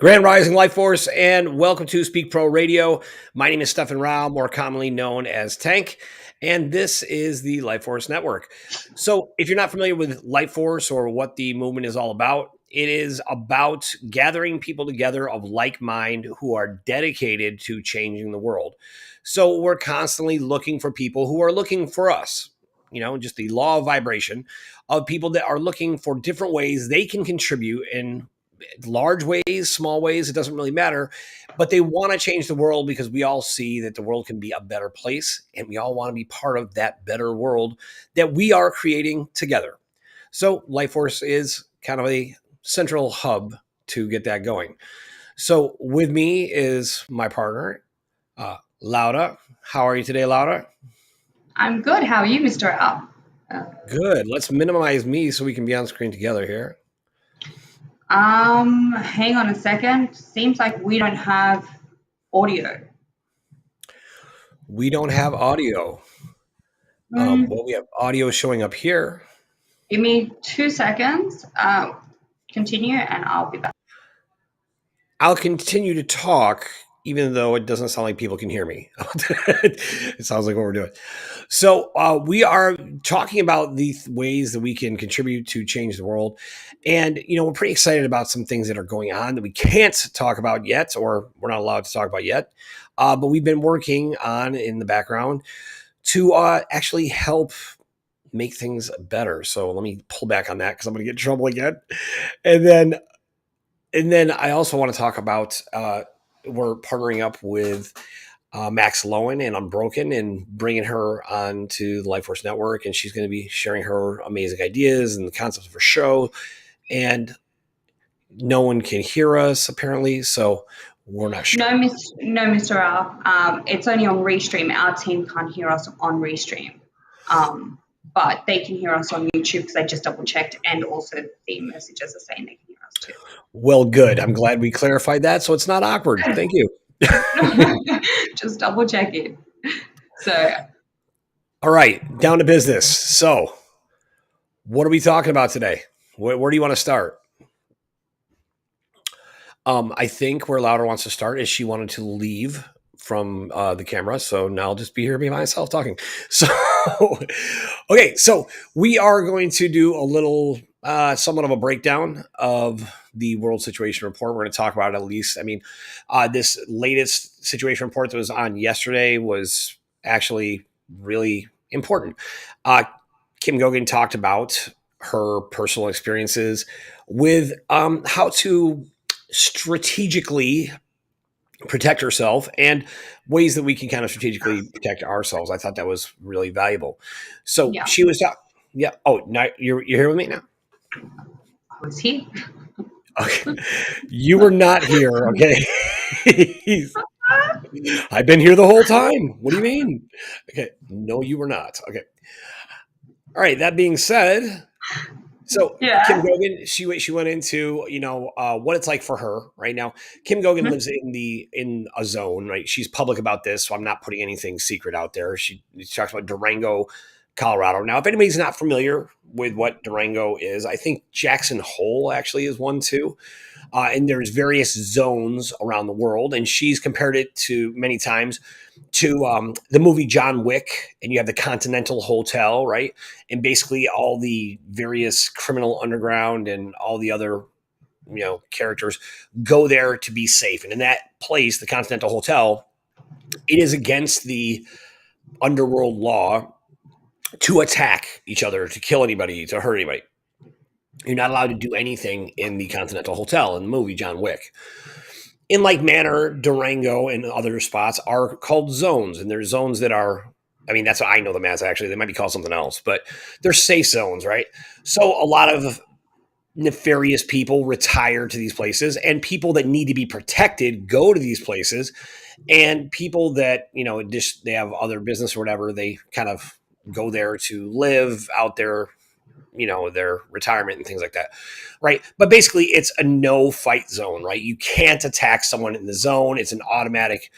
Grand Rising Life Force, and welcome to Speak Pro Radio. My name is Stefan Rao, more commonly known as Tank, and this is the Life Force Network. So, if you're not familiar with Life Force or what the movement is all about, it is about gathering people together of like mind who are dedicated to changing the world. So, we're constantly looking for people who are looking for us. Just the law of vibration of people that are looking for different ways they can contribute in large ways, small ways, it doesn't really matter. But they want to change the world because we all see that the world can be a better place and we all want to be part of that better world that we are creating together. So Life Force is kind of a central hub to get that going. So with me is my partner, Laura. How are you today, Laura? I'm good. How are you, Mr. Al? Good. Let's minimize me so we can be on screen together here. Hang on a second. Seems like we don't have audio. We don't have audio. Well, we have audio showing up here. Give me 2 seconds. Continue, and I'll be back. I'll continue to talk, even though it doesn't sound like people can hear me. It sounds like what we're doing. So we are talking about the ways that we can contribute to change the world. And, we're pretty excited about some things that are going on that we can't talk about yet, or we're not allowed to talk about yet. But we've been working on in the background to actually help make things better. So let me pull back on that because I'm going to get in trouble again. And then I also want to talk about we're partnering up with Max Lowen and Unbroken and bringing her on to the Life Force Network. And she's going to be sharing her amazing ideas and the concepts of her show. And no one can hear us, apparently. So we're not sure. No, Mr. Al. It's only on Restream. Our team can't hear us on Restream. But they can hear us on YouTube because I just double checked, and also the messages are saying they can hear us too. Well, good. I'm glad we clarified that, so it's not awkward. Thank you. Just double checking. So, all right, down to business. So, what are we talking about today? Where do you want to start? I think where Laura wants to start is she wanted to leave from the camera. So now I'll just be here by myself talking. So, okay. So we are going to do a little, somewhat of a breakdown of the World Situation Report. We're going to talk about it at least. I mean, this latest situation report that was on yesterday was actually really important. Kim Gogan talked about her personal experiences with how to strategically protect herself and ways that we can kind of strategically protect ourselves. I thought that was really valuable. So yeah. she was yeah. Oh, now you're here with me now? I was here. Okay. You were not here, okay? I've been here the whole time. What do you mean? Okay. No, you were not. Okay. All right. That being said, so Yeah. Kim Gogan, she went into what it's like for her right now. Kim Gogan lives in a zone, right? She's public about this, so I'm not putting anything secret out there. She talks about Durango, Colorado. Now, if anybody's not familiar with what Durango is, I think Jackson Hole actually is one too. And there's various zones around the world, and she's compared it to many times to the movie John Wick, and you have the Continental Hotel, right? And basically all the various criminal underground and all the other characters go there to be safe. And in that place, the Continental Hotel, it is against the underworld law to attack each other, to kill anybody, to hurt anybody. You're not allowed to do anything in the Continental Hotel in the movie John Wick. In like manner, Durango and other spots are called zones, and there's zones that are, I mean, that's what I know them as, actually. They might be called something else, but they're safe zones, right? So a lot of nefarious people retire to these places, and people that need to be protected go to these places, and people that, just they have other business or whatever, they kind of go there to live out there, their retirement and things like that, right? But basically it's a no fight zone, right? You can't attack someone in the zone. It's an automatic,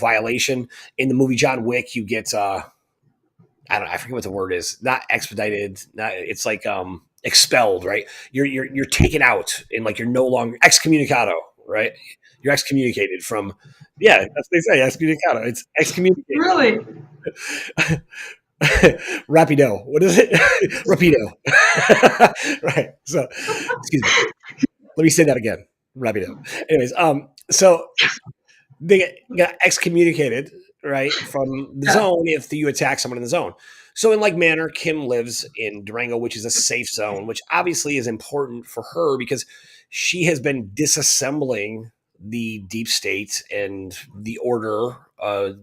violation. In the movie John Wick, you get I forget what the word is, not expedited, it's like expelled, right? You're taken out, and like you're no longer excommunicado, right? You're excommunicated from, yeah, that's what they say, excommunicado. It's excommunicated. Really? Rapido. What is it? Rapido. Right. So, excuse me. Let me say that again. Rapido. Anyways, so they get excommunicated, right, from the Yeah. zone if you attack someone in the zone. So, in like manner, Kim lives in Durango, which is a safe zone, which obviously is important for her because she has been disassembling the deep state and the order,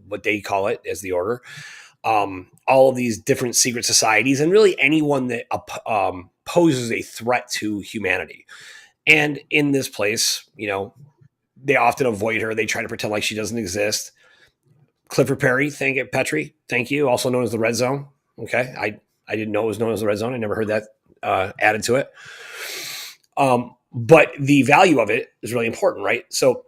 what they call it as the order, all of these different secret societies, and really anyone that poses a threat to humanity. And in this place, they often avoid her. They try to pretend like she doesn't exist. Clifford Perry, Petrie, thank you, also known as the Red Zone. Okay, I didn't know it was known as the Red Zone. I never heard that added to it. But the value of it is really important, right? So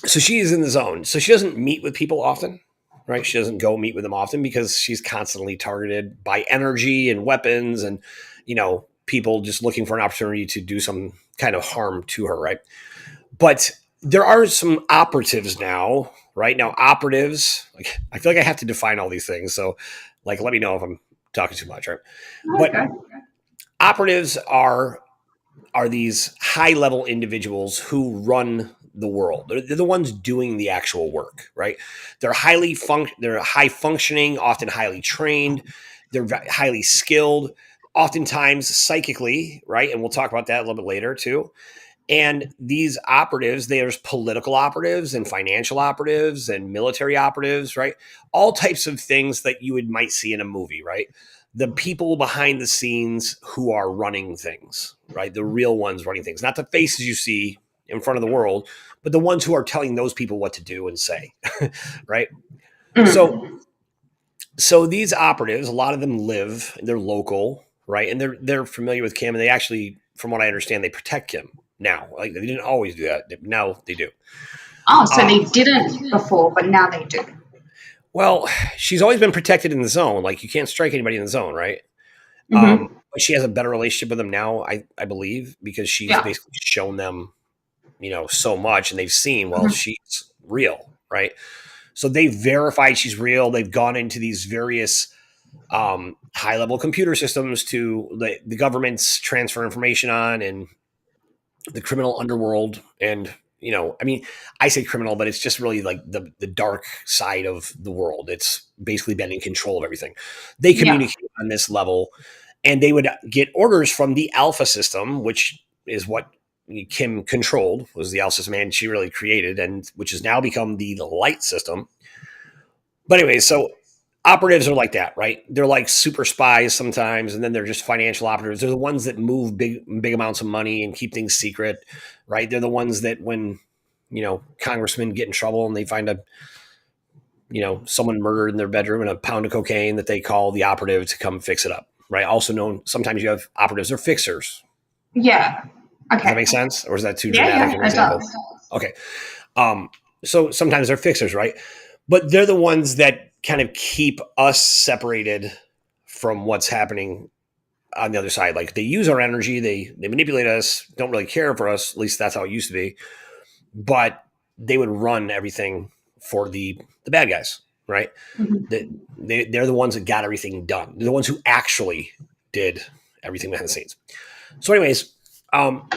she is in the zone. So she doesn't meet with people often, right? She doesn't go meet with them often because she's constantly targeted by energy and weapons and, people just looking for an opportunity to do some kind of harm to her, right? But there are some operatives now, right? Now, operatives, like, I feel like I have to define all these things. So, like, let me know if I'm talking too much, right? But Okay. operatives are these high level individuals who run the world. They're the ones doing the actual work, right? They're high functioning, often highly trained. They're highly skilled, oftentimes psychically, right? And we'll talk about that a little bit later too. And these operatives, there's political operatives and financial operatives and military operatives, right? All types of things that you might see in a movie, right? The people behind the scenes who are running things, right? The real ones running things, not the faces you see in front of the world, but the ones who are telling those people what to do and say, right? So, Mm. so these operatives, a lot of them they're local, right? And they're familiar with Kim, and they actually, from what I understand, they protect Kim now. Like they didn't always do that. Now they do. Oh, so Uh, they didn't before, but now they do. well, she's always been protected in the zone. Like you can't strike anybody in the zone, right? Mm-hmm. But she has a better relationship with them now, I believe, because she's Yeah. basically shown them, so much, and they've seen, well, Mm-hmm. she's real, right? So they've verified she's real. They've gone into these various high level computer systems to the government's transfer information on and the criminal underworld. And, I mean, I say criminal, but it's just really like the dark side of the world. It's basically been in control of everything. They Yeah. communicate on this level, and they would get orders from the alpha system, which is what Kim controlled, was the alpha system, and she really created, and which has now become the light system. But anyway, so operatives are like that, right? They're like super spies sometimes, and then they're just financial operatives. They're the ones that move big amounts of money and keep things secret, right? They're the ones that when congressmen get in trouble and they find someone murdered in their bedroom and a pound of cocaine, that they call the operative to come fix it up, right? Also known, sometimes you have operatives or fixers. Yeah. Does that Okay. make sense, or is that too Yeah, dramatic yeah, an it example? does. Okay. Um, so sometimes they're fixers, right? But they're the ones that kind of keep us separated from what's happening on the other side. Like they use our energy, they manipulate us, don't really care for us. At least that's how it used to be. But they would run everything for the bad guys, right? Mm-hmm. They're the ones that got everything done. They're the ones who actually did everything behind the scenes. So, anyways,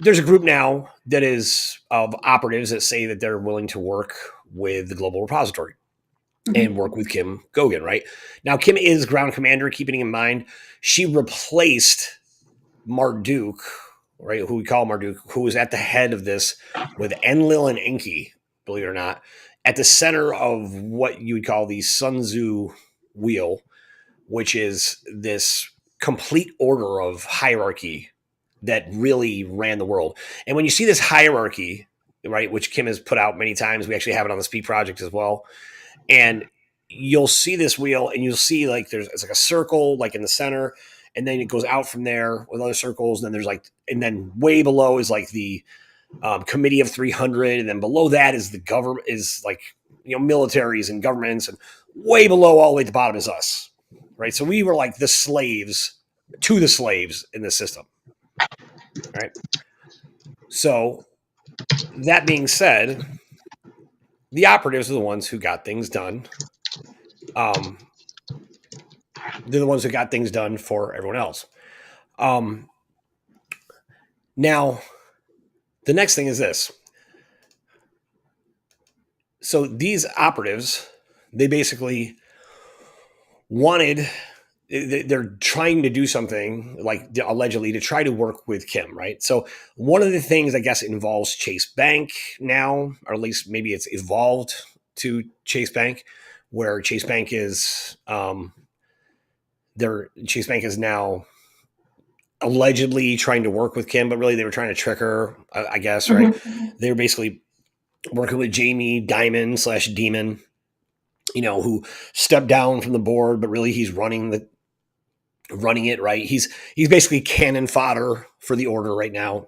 there's a group now that is of operatives that say that they're willing to work with the global repository and Mm-hmm. work with Kim Gogan, right? Now, Kim is ground commander, keeping in mind she replaced Marduk, right? Who we call Marduk, who was at the head of this with Enlil and Enki, believe it or not, at the center of what you would call the Sun Tzu wheel, which is this complete order of hierarchy that really ran the world. And when you see this hierarchy, right, which Kim has put out many times, we actually have it on the Speak Project as well, and you'll see this wheel and you'll see like it's like a circle like in the center, and then it goes out from there with other circles, and then there's like, and then way below is like the committee of 300, and then below that is the government, is like militaries and governments, and way below all the way at the bottom is us, right? So we were like the slaves to the slaves in the system, right? So That being said, the operatives are the ones who got things done. Um, they're the ones who got things done for everyone else. Um, Now, the next thing is this. So these operatives, they basically wanted they're trying to do something like allegedly to try to work with Kim, right? So one of the things I guess involves Chase Bank now, or at least maybe it's evolved to Chase Bank, where Chase Bank is their Chase Bank is now allegedly trying to work with Kim, but really they were trying to trick her, I guess, right? Mm-hmm. They were basically working with Jamie Dimon slash Demon, who stepped down from the board, but really he's running it, right. He's basically cannon fodder for the order right now,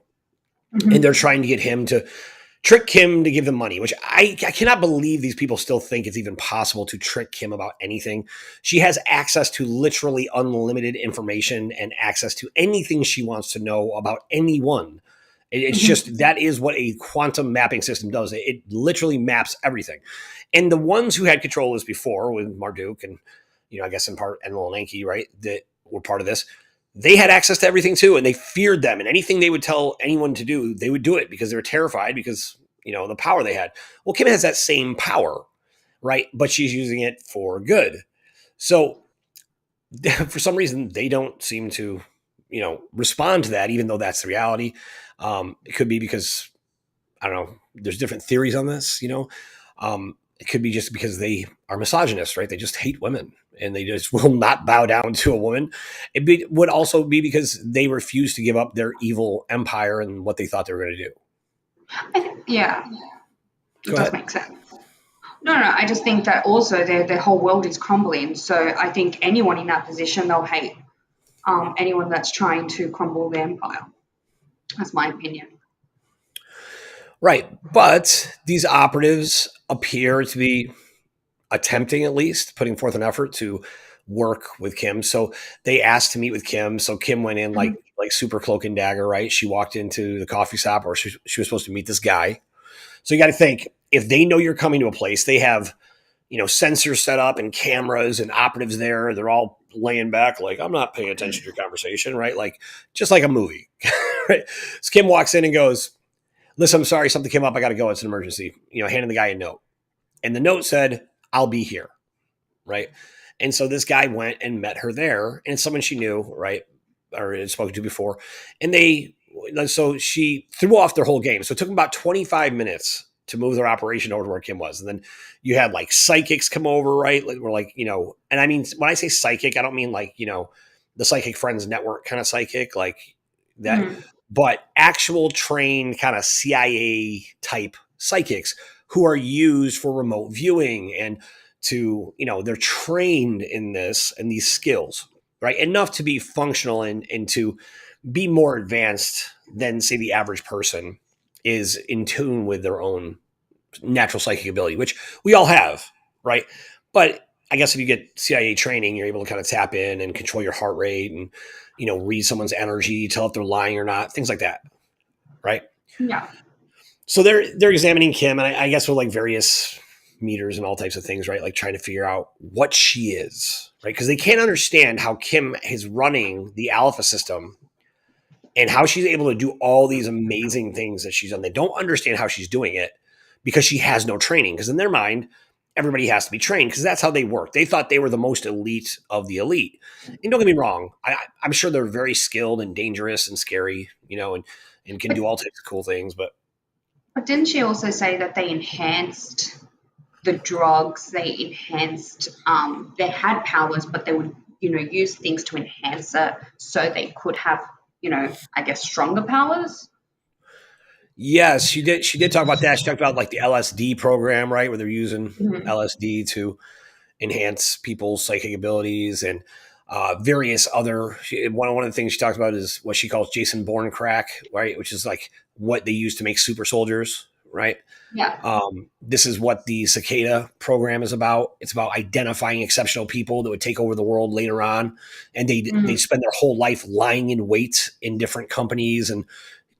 and they're Mm-hmm. trying to get him to trick Kim to give them money, which I cannot believe these people still think it's even possible to trick Kim about anything. She has access to literally unlimited information and access to anything she wants to know about anyone. It's Mm-hmm. just that is what a quantum mapping system does. It literally maps everything. And the ones who had control of this before, with Marduk and I guess in part Enlil and Enki, right, that were part of this, they had access to everything too, and they feared them. And anything they would tell anyone to do, they would do it because they were terrified because the power they had. Well, Kim has that same power, right? But she's using it for good. So for some reason, they don't seem to respond to that, even though that's the reality. It could be because I don't know. There's different theories on this. It could be just because they are misogynists, right? They just hate women and they just will not bow down to a woman. Would also be because they refuse to give up their evil empire and what they thought they were going to do. Yeah, it Go does ahead. make sense. No, no, I just think that also their whole world is crumbling. So I think anyone in that position, they'll hate anyone that's trying to crumble the empire. That's my opinion. Right. But these operatives appear to be attempting, at least putting forth an effort to work with Kim. So they asked to meet with Kim. So Kim went in Mm-hmm. like super cloak and dagger, right? She walked into the coffee shop, or she was supposed to meet this guy. So you got to think, if they know you're coming to a place, they have sensors set up and cameras and operatives there. They're all laying back like, I'm not paying attention to your conversation, right? Like just like a movie. Right? So Kim walks in and goes, listen, I'm sorry, something came up. I got to go. It's an emergency. Handing the guy a note. And the note said, I'll be here. Right. And so this guy went and met her there, and it's someone she knew, right? Or had spoken to before. And so she threw off their whole game. So it took them about 25 minutes to move their operation over to where Kim was. And then you had like psychics come over, right? Like, we're like, and I mean, when I say psychic, I don't mean like, the Psychic Friends Network kind of psychic, like that, Mm-hmm. but actual trained kind of CIA type psychics who are used for remote viewing and they're trained in this and these skills, right? Enough to be functional and to be more advanced than say the average person is in tune with their own natural psychic ability, which we all have, right? But I guess if you get CIA training, you're able to kind of tap in and control your heart rate and read someone's energy, tell if they're lying or not, things like that, right? Yeah. So they're examining Kim, and I guess with like various meters and all types of things, right? Like trying to figure out what she is, right? Because they can't understand how Kim is running the alpha system and how she's able to do all these amazing things that she's done. They don't understand how she's doing it because she has no training. Because in their mind, everybody has to be trained because that's how they work. They thought they were the most elite of the elite. And don't get me wrong, I'm sure they're very skilled and dangerous and scary, and can do But all types of cool things. But but didn't she also say that they enhanced the drugs? They enhanced. They had powers, but they would use things to enhance it so they could have I guess stronger powers. yes, she did. She did talk about that. She talked about like the LSD program, right, where they're using Mm-hmm. LSD to enhance people's psychic abilities and various other. One of the things she talks about is what she calls Jason Bourne crack, right, which is like what they use to make super soldiers, right? Yeah. This is what the Cicada program is about. It's about identifying exceptional people that would take over the world later on, and they Mm-hmm. spend their whole life lying in wait in different companies and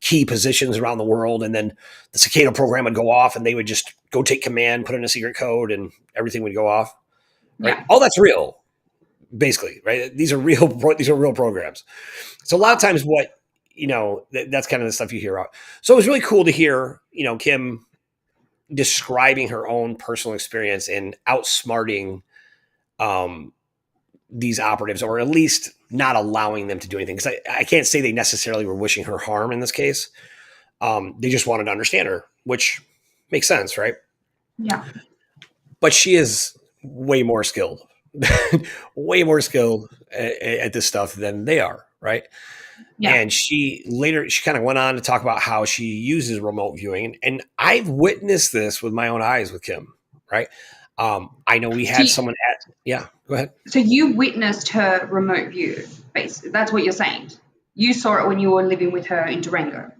key positions around the world, and then the cicada program would go off, and they would just go take command, put in a secret code, and everything would go off. Right? Yeah. All that's real, basically. Right? These are real. These are real programs. So a lot of Wow. times, what that's kind of the stuff you hear out. So it was really cool to hear Kim describing her own personal experience in outsmarting um, these operatives, or at least not allowing them to do anything. Because I can't say they necessarily were wishing her harm in this case. They just wanted to understand her, which makes sense, right? Yeah. But she is way more skilled, way more skilled at this stuff than they are, right? Yeah. And she kind of went on to talk about how she uses remote viewing. And I've witnessed this with my own eyes with Kim, right? I know we So had you, someone yeah, go ahead. so you witnessed her remote view, basically. That's what you're saying. You saw it when you were living with her in Durango.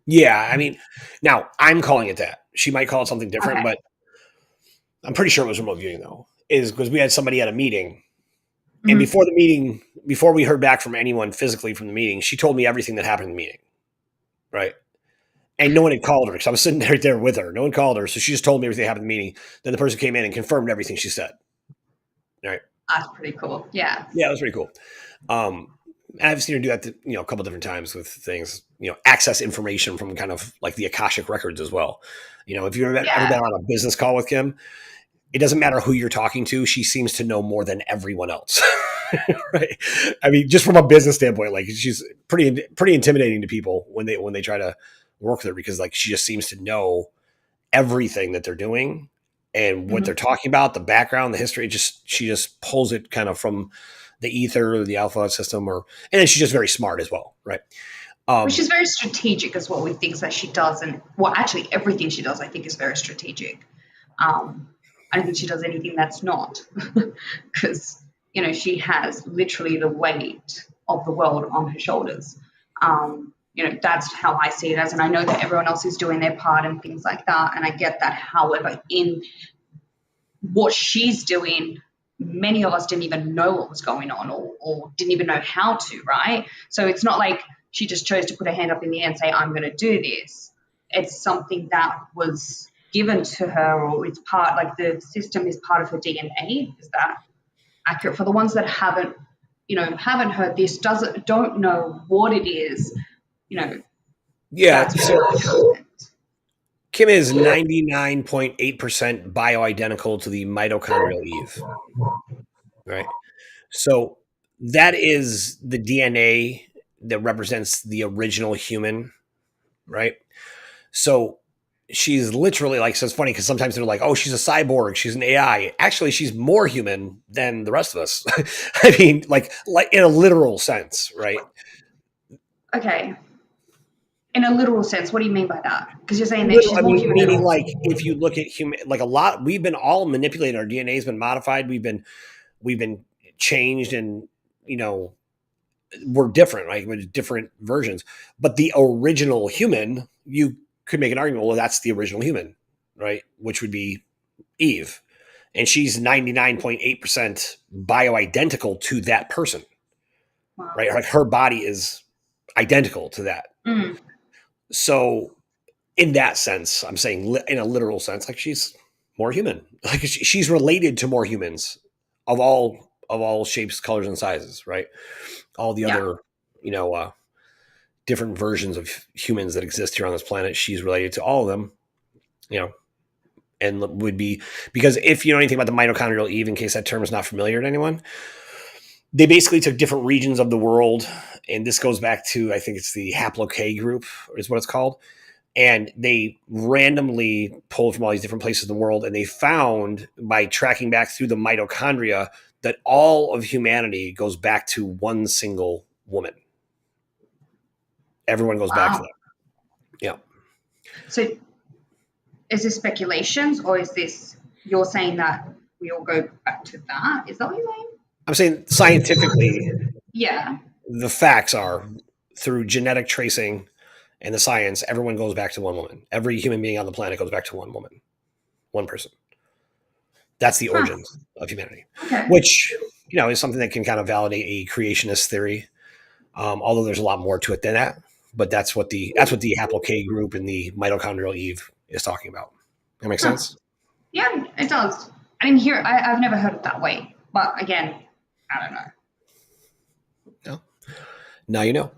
Yeah, I mean, now I'm calling it that. She might call it something different, Okay. but I'm pretty sure it was remote viewing though. Is because we had somebody at a meeting, and Hmm. before the meeting, before we heard back from anyone physically from the meeting, she told me everything that happened in the meeting, right? And no one had called her because I was sitting right there with her. No one called her, so she just told me everything that happened in the meeting. Then the person came in and confirmed everything she said. Right? That's pretty cool. Yeah. Yeah, it was pretty cool. And I've seen her do that, a couple different times with things. Access information from kind of like the Akashic records as well. If you've ever Yeah. been on a business call with Kim, it doesn't matter who you're talking to. She seems to know more than everyone else. Right? I mean, just from a business standpoint, like she's pretty intimidating to people when they try to work with her, because like she just seems to know everything that they're doing and what Hmm. they're talking about, the background, the history. She just pulls it kind of from the ether or the alpha system, and then she's just very smart as well, right? Which Um, is very strategic as well with things that she does. And well, actually, everything she does, I think, is very strategic. Um, I don't think she does anything that's not, because she has literally the weight of the world on her shoulders. That's how I see it as, and I know that everyone else is doing their part and things like that, and I get that. However, in what she's doing, many of us didn't even know what was going on, or didn't even know how to, right? So it's not like she just chose to put her hand up in the air and say, I'm going to do this. It's something that was given to her, or it's part, like the system is part of her DNA. Is that accurate? For the ones that haven't heard this, don't know what it is, you know, yeah. that's So what happened. Kim is 99.8% bioidentical to the mitochondrial Eve, right? So that is the DNA that represents the original human, right? So she's literally like, so it's funny because sometimes they're like, oh, she's a cyborg, she's an AI. Actually, she's more human than the rest of us. I mean, like in a literal sense, right? Okay. In a literal sense, what do you mean by that? Because you're saying that Literal, she's I more mean, human meaning than. like if you look at human, like a lot, we've been all manipulated. Our DNA has been modified. We've been changed, and you know we're different, right? With different versions. But the original human, you could make an argument. Well, that's the original human, right? Which would be Eve, and she's 99.8% bioidentical to that person, Wow. right? Like her body is identical to that. Mm, So in that sense, I'm saying in a literal sense, like she's more human. Like she's related to more humans of all shapes, colors, and sizes, right? All the yeah. other, you know, uh, different versions of humans that exist here on this planet. She's related to all of them, you know, and would be, because if you know anything about the mitochondrial Eve, in case that term is not familiar to anyone, they basically took different regions of the world, and this goes back to, I think it's the haplo K group is what it's called, and they randomly pulled from all these different places in the world, and they found by tracking back through the mitochondria that all of humanity goes back to one single woman. Everyone goes back to Wow. that. Yeah. So is this speculations, or is this you're saying that we all go back to that? Is that what you're saying? I'm saying scientifically, Yeah. the facts are through genetic tracing and the science, everyone goes back to one woman. Every human being on the planet goes back to one woman, one person. That's the Huh. origins of humanity, Okay. which, is something that can kind of validate a creationist theory. Although there's a lot more to it than that. but that's what the Haplo K group and the mitochondrial Eve is talking about. That makes Huh. sense? Yeah, it does. I didn't hear. I've never heard it that way. But again, I don't know. No. Now you know.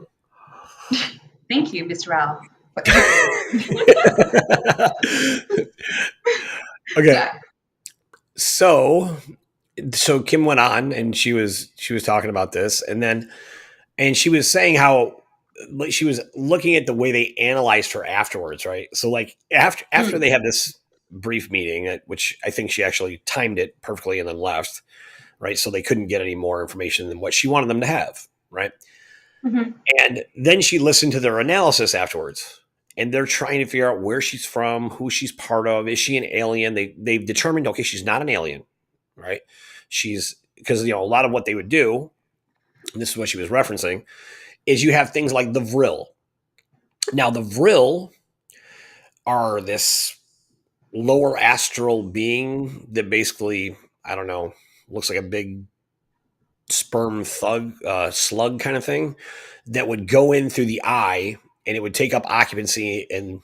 Thank you, Mr. Al, for educating me. Okay. Yeah. So Kim went on and she was talking about this, and she was saying how, like, she was looking at the way they analyzed her afterwards, right? So like after Mm. they had this brief meeting, which I think she actually timed it perfectly and then left, right? So they couldn't get any more information than what she wanted them to have, right? Mm-hmm. And then she listened to their analysis afterwards. And they're trying to figure out where she's from, who she's part of. Is she an alien? They've determined, okay, she's not an alien, right? She's, because a lot of what they would do, and this is what she was referencing, is you have things like the Vril. Now the Vril are this lower astral being that basically, I don't know, looks like a big sperm slug kind of thing that would go in through the eye, and it would take up occupancy in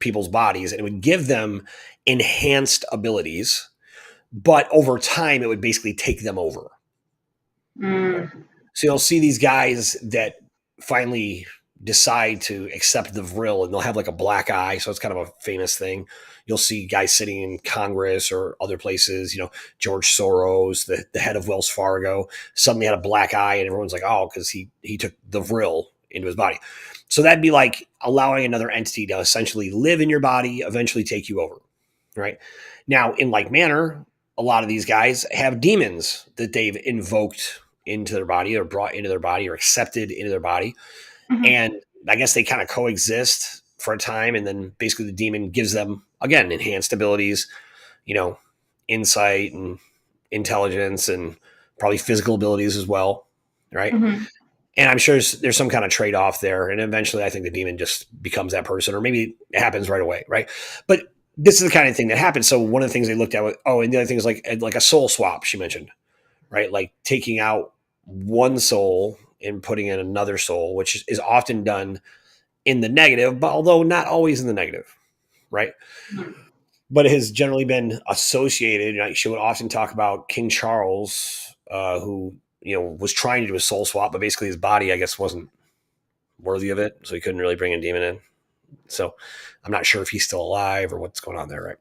people's bodies, and it would give them enhanced abilities, but over time it would basically take them over. Right? Mm. So you'll see these guys that finally decide to accept the Vril, and they'll have like a black eye. So it's kind of a famous thing. You'll see guys sitting in Congress or other places, George Soros, the head of Wells Fargo, suddenly had a black eye, and everyone's like, oh, because he took the Vril into his body. So that'd be like allowing another entity to essentially live in your body, eventually take you over. Right. Now, in like manner, a lot of these guys have demons that they've invoked into their body, or brought into their body, or accepted into their body. Mm-hmm. And I guess they kind of coexist for a time. And then basically the demon gives them, again, enhanced abilities, you know, insight and intelligence, and probably physical abilities as well. Right. Mm-hmm. And I'm sure there's some kind of trade off there. And eventually I think the demon just becomes that person, or maybe it happens right away. Right. But this is the kind of thing that happens. So one of the things they looked at was, and the other thing is like a soul swap, she mentioned, right? Like taking out one soul and putting in another soul, which is often done in the negative, but although not always in the negative, right? Mm-hmm. But it has generally been associated. Like, she would often talk about King Charles, who was trying to do a soul swap, but basically his body, I guess, wasn't worthy of it, so he couldn't really bring a demon in. So I'm not sure if he's still alive or what's going on there, right?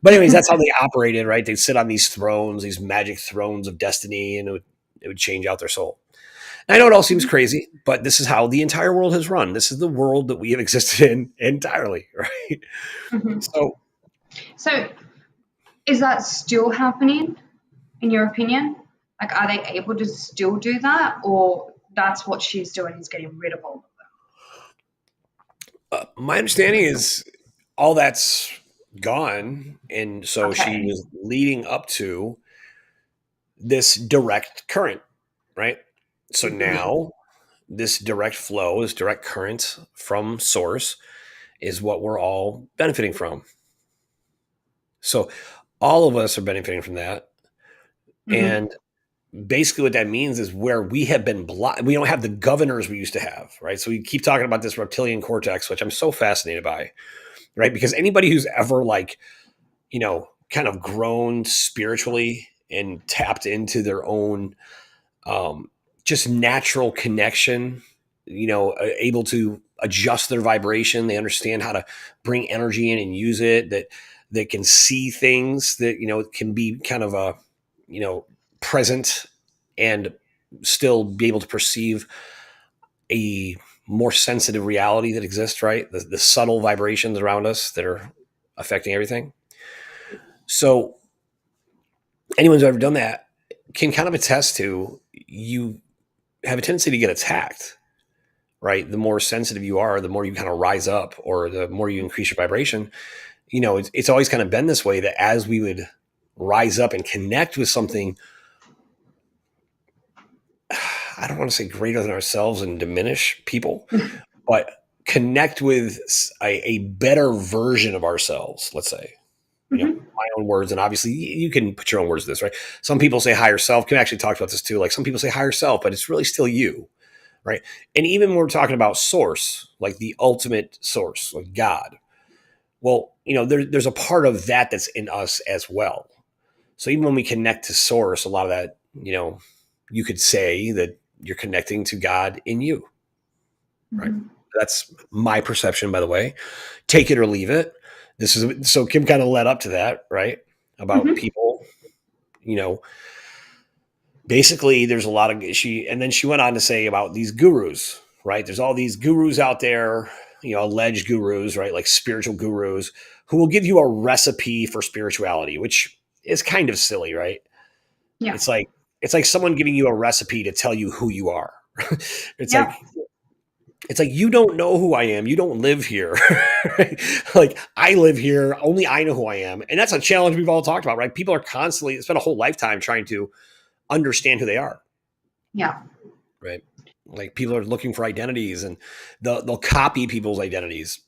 But anyways, that's how they operated, right? They'd sit on these thrones, these magic thrones of destiny, and it would change out their soul. And I know it all seems crazy, but this is how the entire world has run. This is the world that we have existed in entirely, right? Mm-hmm. So So, is that still happening, in your opinion? Like, are they able to still do that, or that's what she's doing is getting rid of all of my understanding is all that's gone. And them? so she Okay. was leading up to this direct current, right? So Mm-hmm. now this direct flow, this direct current from source is what we're all benefiting from. So all of us are benefiting from that. Mm-hmm. And basically what that means is where we have been blocked, we don't have the governors we used to have, right? So we keep talking about this reptilian cortex, which I'm so fascinated by, right? Because anybody who's ever kind of grown spiritually and tapped into their own um, just natural connection, able to adjust their vibration. They understand how to bring energy in and use it. That can see things that can be kind of present, and still be able to perceive a more sensitive reality that exists. Right, the subtle vibrations around us that are affecting everything. So anyone who's ever done that can kind of attest to, you have a tendency to get attacked, right? The more sensitive you are, the more you kind of rise up, or the more you increase your vibration. It's always kind of been this way, that as we would rise up and connect with something, I don't want to say greater than ourselves and diminish people, but connect with a better version of ourselves, let's say. Mm-hmm. My own words, and obviously you can put your own words to this, right? Some people say higher self. Kim actually talked about this too. Like, some people say higher self, but it's really still you, right? And even when we're talking about source, like the ultimate source, like God, well, there's a part of that that's in us as well. So even when we connect to source, a lot of that, you could say that you're connecting to God in you, right? Mhm. That's my perception, by the way. Take it or leave it. This is so Kim kind of led up to that, right? About Mhm. people, you know, basically there's a lot of and then she went on to say about these gurus, right? There's all these gurus out there, alleged gurus, right? Like spiritual gurus who will give you a recipe for spirituality, which is kind of silly, right? Yeah. It's like someone giving you a recipe to tell you who you are. it's like Yep. it's like you don't know who I am. You don't live here. Right? Like I live here. Only I know who I am, and that's a challenge we've all talked about, right? People are constantly spend a whole lifetime trying to understand who they are, Yeah. right? Like people are looking for identities, and they'll copy people's identities.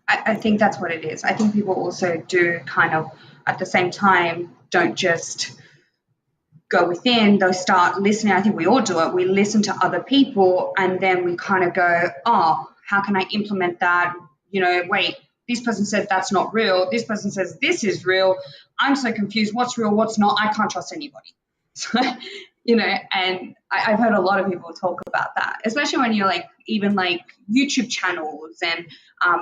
I think that's what it is. I think people also do kind of at the same time don't just go within, they'll start listening. I think we all do it. We listen to other people and then we kind of go, oh, how can I implement that? Wait, this person said that's not real. This person says this is real. I'm so confused. What's real? What's not? I can't trust anybody. So, and I've heard a lot of people talk about that, especially when you're like, even like YouTube channels and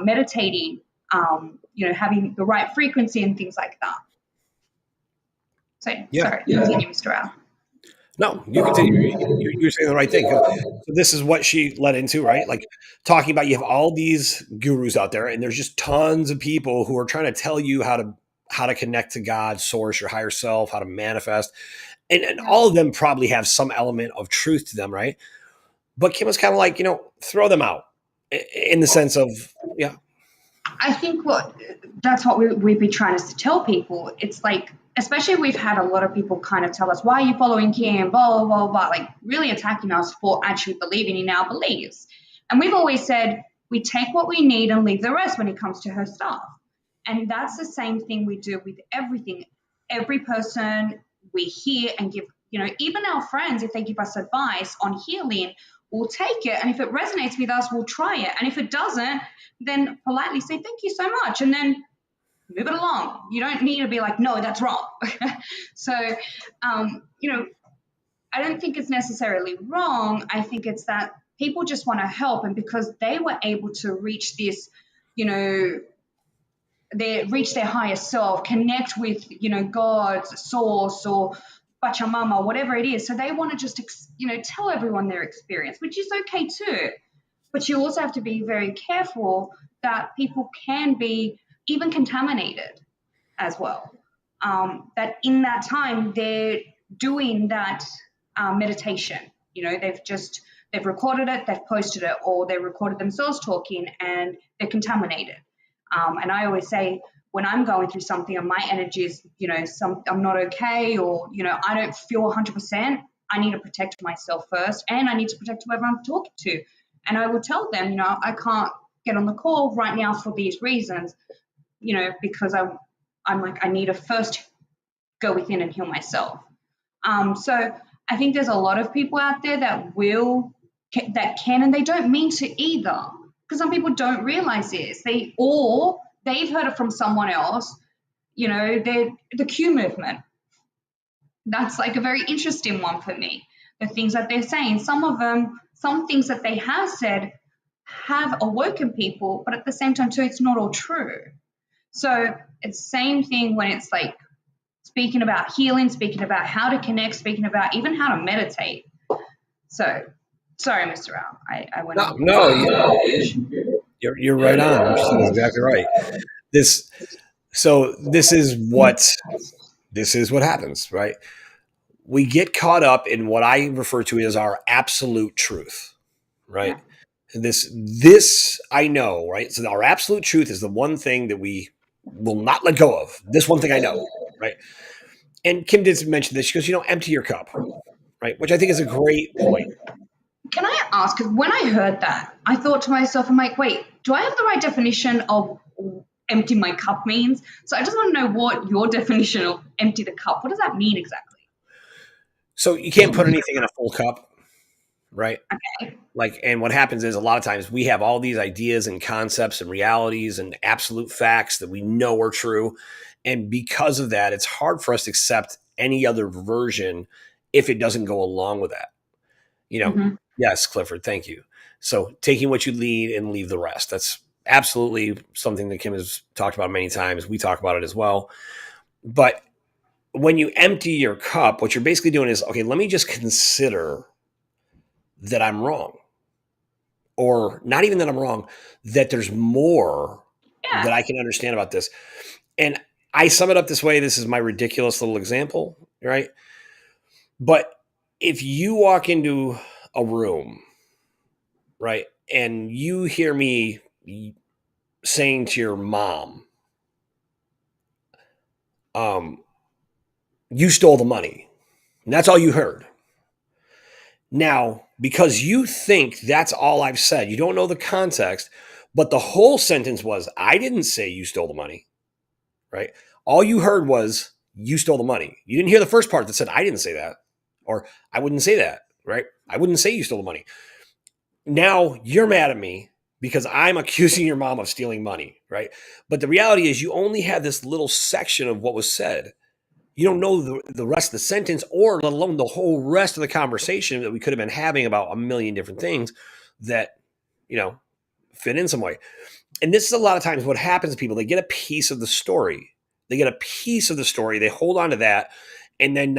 meditating, having the right frequency and things like that. So, Yeah. sorry, continue, Mr. Al. No, you continue. You're saying the right thing. So this is what she led into, right? Like talking about you have all these gurus out there, and there's just tons of people who are trying to tell you how to connect to God, source, your higher self, how to manifest, and Yeah. all of them probably have some element of truth to them, right? But Kim was kind of like, throw them out in the sense of, yeah, I think that's what we'd be trying to tell people. It's like, especially we've had a lot of people kind of tell us, why are you following Kim, blah, blah, blah, blah, like really attacking us for actually believing in our beliefs. And we've always said we take what we need and leave the rest when it comes to her stuff. And that's the same thing we do with everything. Every person we hear and give, even our friends, if they give us advice on healing, we'll take it. And if it resonates with us, we'll try it. And if it doesn't, then politely say, thank you so much. And then move it along. You don't need to be like, no, that's wrong. So, I don't think it's necessarily wrong. I think it's that people just want to help. And because they were able to reach this, you know, they reach their higher self, connect with, God's source or Pachamama, whatever it is. So they want to just, tell everyone their experience, which is okay too. But you also have to be very careful that people can be even contaminated as well. That in that time they're doing that meditation. They've recorded it, they've posted it, or they recorded themselves talking, and they're contaminated. And I always say when I'm going through something and my energy is, I'm not okay, or I don't feel 100%. I need to protect myself first, and I need to protect whoever I'm talking to. And I will tell them, I can't get on the call right now for these reasons, because I'm like, I need to first go within and heal myself. So I think there's a lot of people out there that can, and they don't mean to either, because some people don't realize this. They've heard it from someone else. The Q movement. That's like a very interesting one for me. The things that they're saying, some things that they have said have awoken people, but at the same time too, it's not all true. So it's the same thing when it's like speaking about healing, speaking about how to connect, speaking about even how to meditate. So sorry, Mr. Al, I went no, on. no, you're right on. What you said is exactly right. This so this is what happens, right? We get caught up in what I refer to as our absolute truth, right? Yeah. This I know, right? So our absolute truth is the one thing that we will not let go of. This one thing I know, right? And Kim did mention this. She goes, empty your cup, right? Which I think is a great point. Can I ask? Because when I heard that, I thought to myself, I'm like, wait, do I have the right definition of empty my cup means? So I just want to know what your definition of empty the cup. What does that mean exactly? So you can't put anything in a full cup. right? Okay. Like, and what happens is a lot of times we have all these ideas and concepts and realities and absolute facts that we know are true. And because of that, it's hard for us to accept any other version if it doesn't go along with that. You know, Hmm. yes, Clifford, thank you. So taking what you lead and leave the rest. That's absolutely something that Kim has talked about many times. We talk about it as well. But when you empty your cup, what you're basically doing is, okay, let me just consider that I'm wrong, or not even that I'm wrong, that there's more that Yeah. I can understand about this. And I sum it up this way. This is my ridiculous little example, right? But if you walk into a room, right, and you hear me saying to your mom, um, you stole the money, and that's all you heard. Now, because you think that's all I've said, you don't know the context, but the whole sentence was, I didn't say you stole the money, right? All you heard was, you stole the money. You didn't hear the first part that said, I didn't say that, or I wouldn't say that, right? I wouldn't say you stole the money. Now you're mad at me because I'm accusing your mom of stealing money, right? But the reality is, you only had this little section of what was said. You don't know the rest of the sentence, or let alone the whole rest of the conversation that we could have been having about a million different things that, you know, fit in some way. And this is a lot of times what happens to people. They get a piece of the story. They get a piece of the story. They hold on to that. And then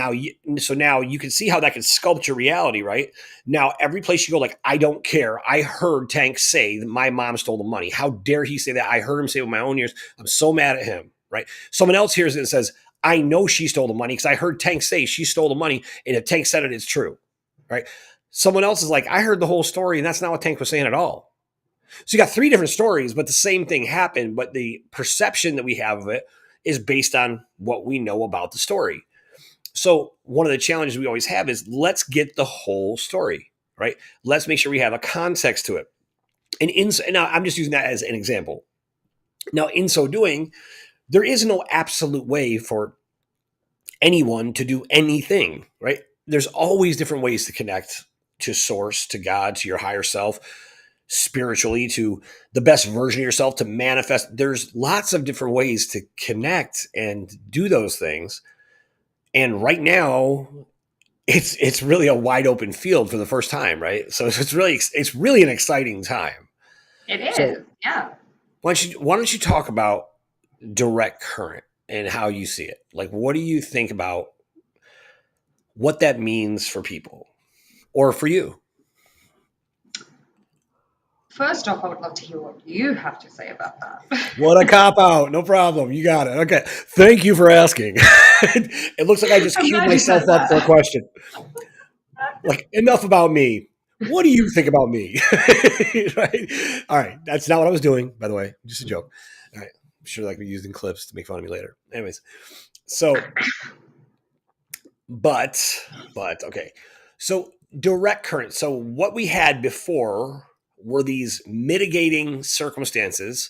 so now you can see how that can sculpt your reality, right? Now, every place you go, like, I don't care. I heard Tank say that my mom stole the money. How dare he say that? I heard him say it with my own ears. I'm so mad at him, right? Someone else hears it and says, I know she stole the money because I heard Tank say she stole the money. And if Tank said it, it's true, right? Someone else is like, I heard the whole story, and that's not what Tank was saying at all. So you got three different stories, but the same thing happened. But the perception that we have of it is based on what we know about the story. So one of the challenges we always have is, let's get the whole story, right? Let's make sure we have a context to it. And now I'm just using that as an example. Now, in so doing, there is no absolute way for anyone to do anything, right? There's always different ways to connect to source, to God, to your higher self, spiritually, to the best version of yourself, to manifest. There's lots of different ways to connect and do those things. And right now, it's really a wide open field for the first time, right? So it's really an exciting time. It So is. Yeah. why don't you talk about direct current and how you see it? Like, what do you think about what that means for people or for you? First off, I would love to hear what you have to say about that. What a cop out. No problem. You got it. Okay. Thank you for asking. It looks like I just I'm queued glad you myself said up for a that. question. Like, enough about me. What do you think about me? Right? All right. That's not what I was doing, by the way. Just a joke. All right. I'm sure like we used in clips to make fun of me later. Anyways, so but okay. So direct current. So what we had before were these mitigating circumstances,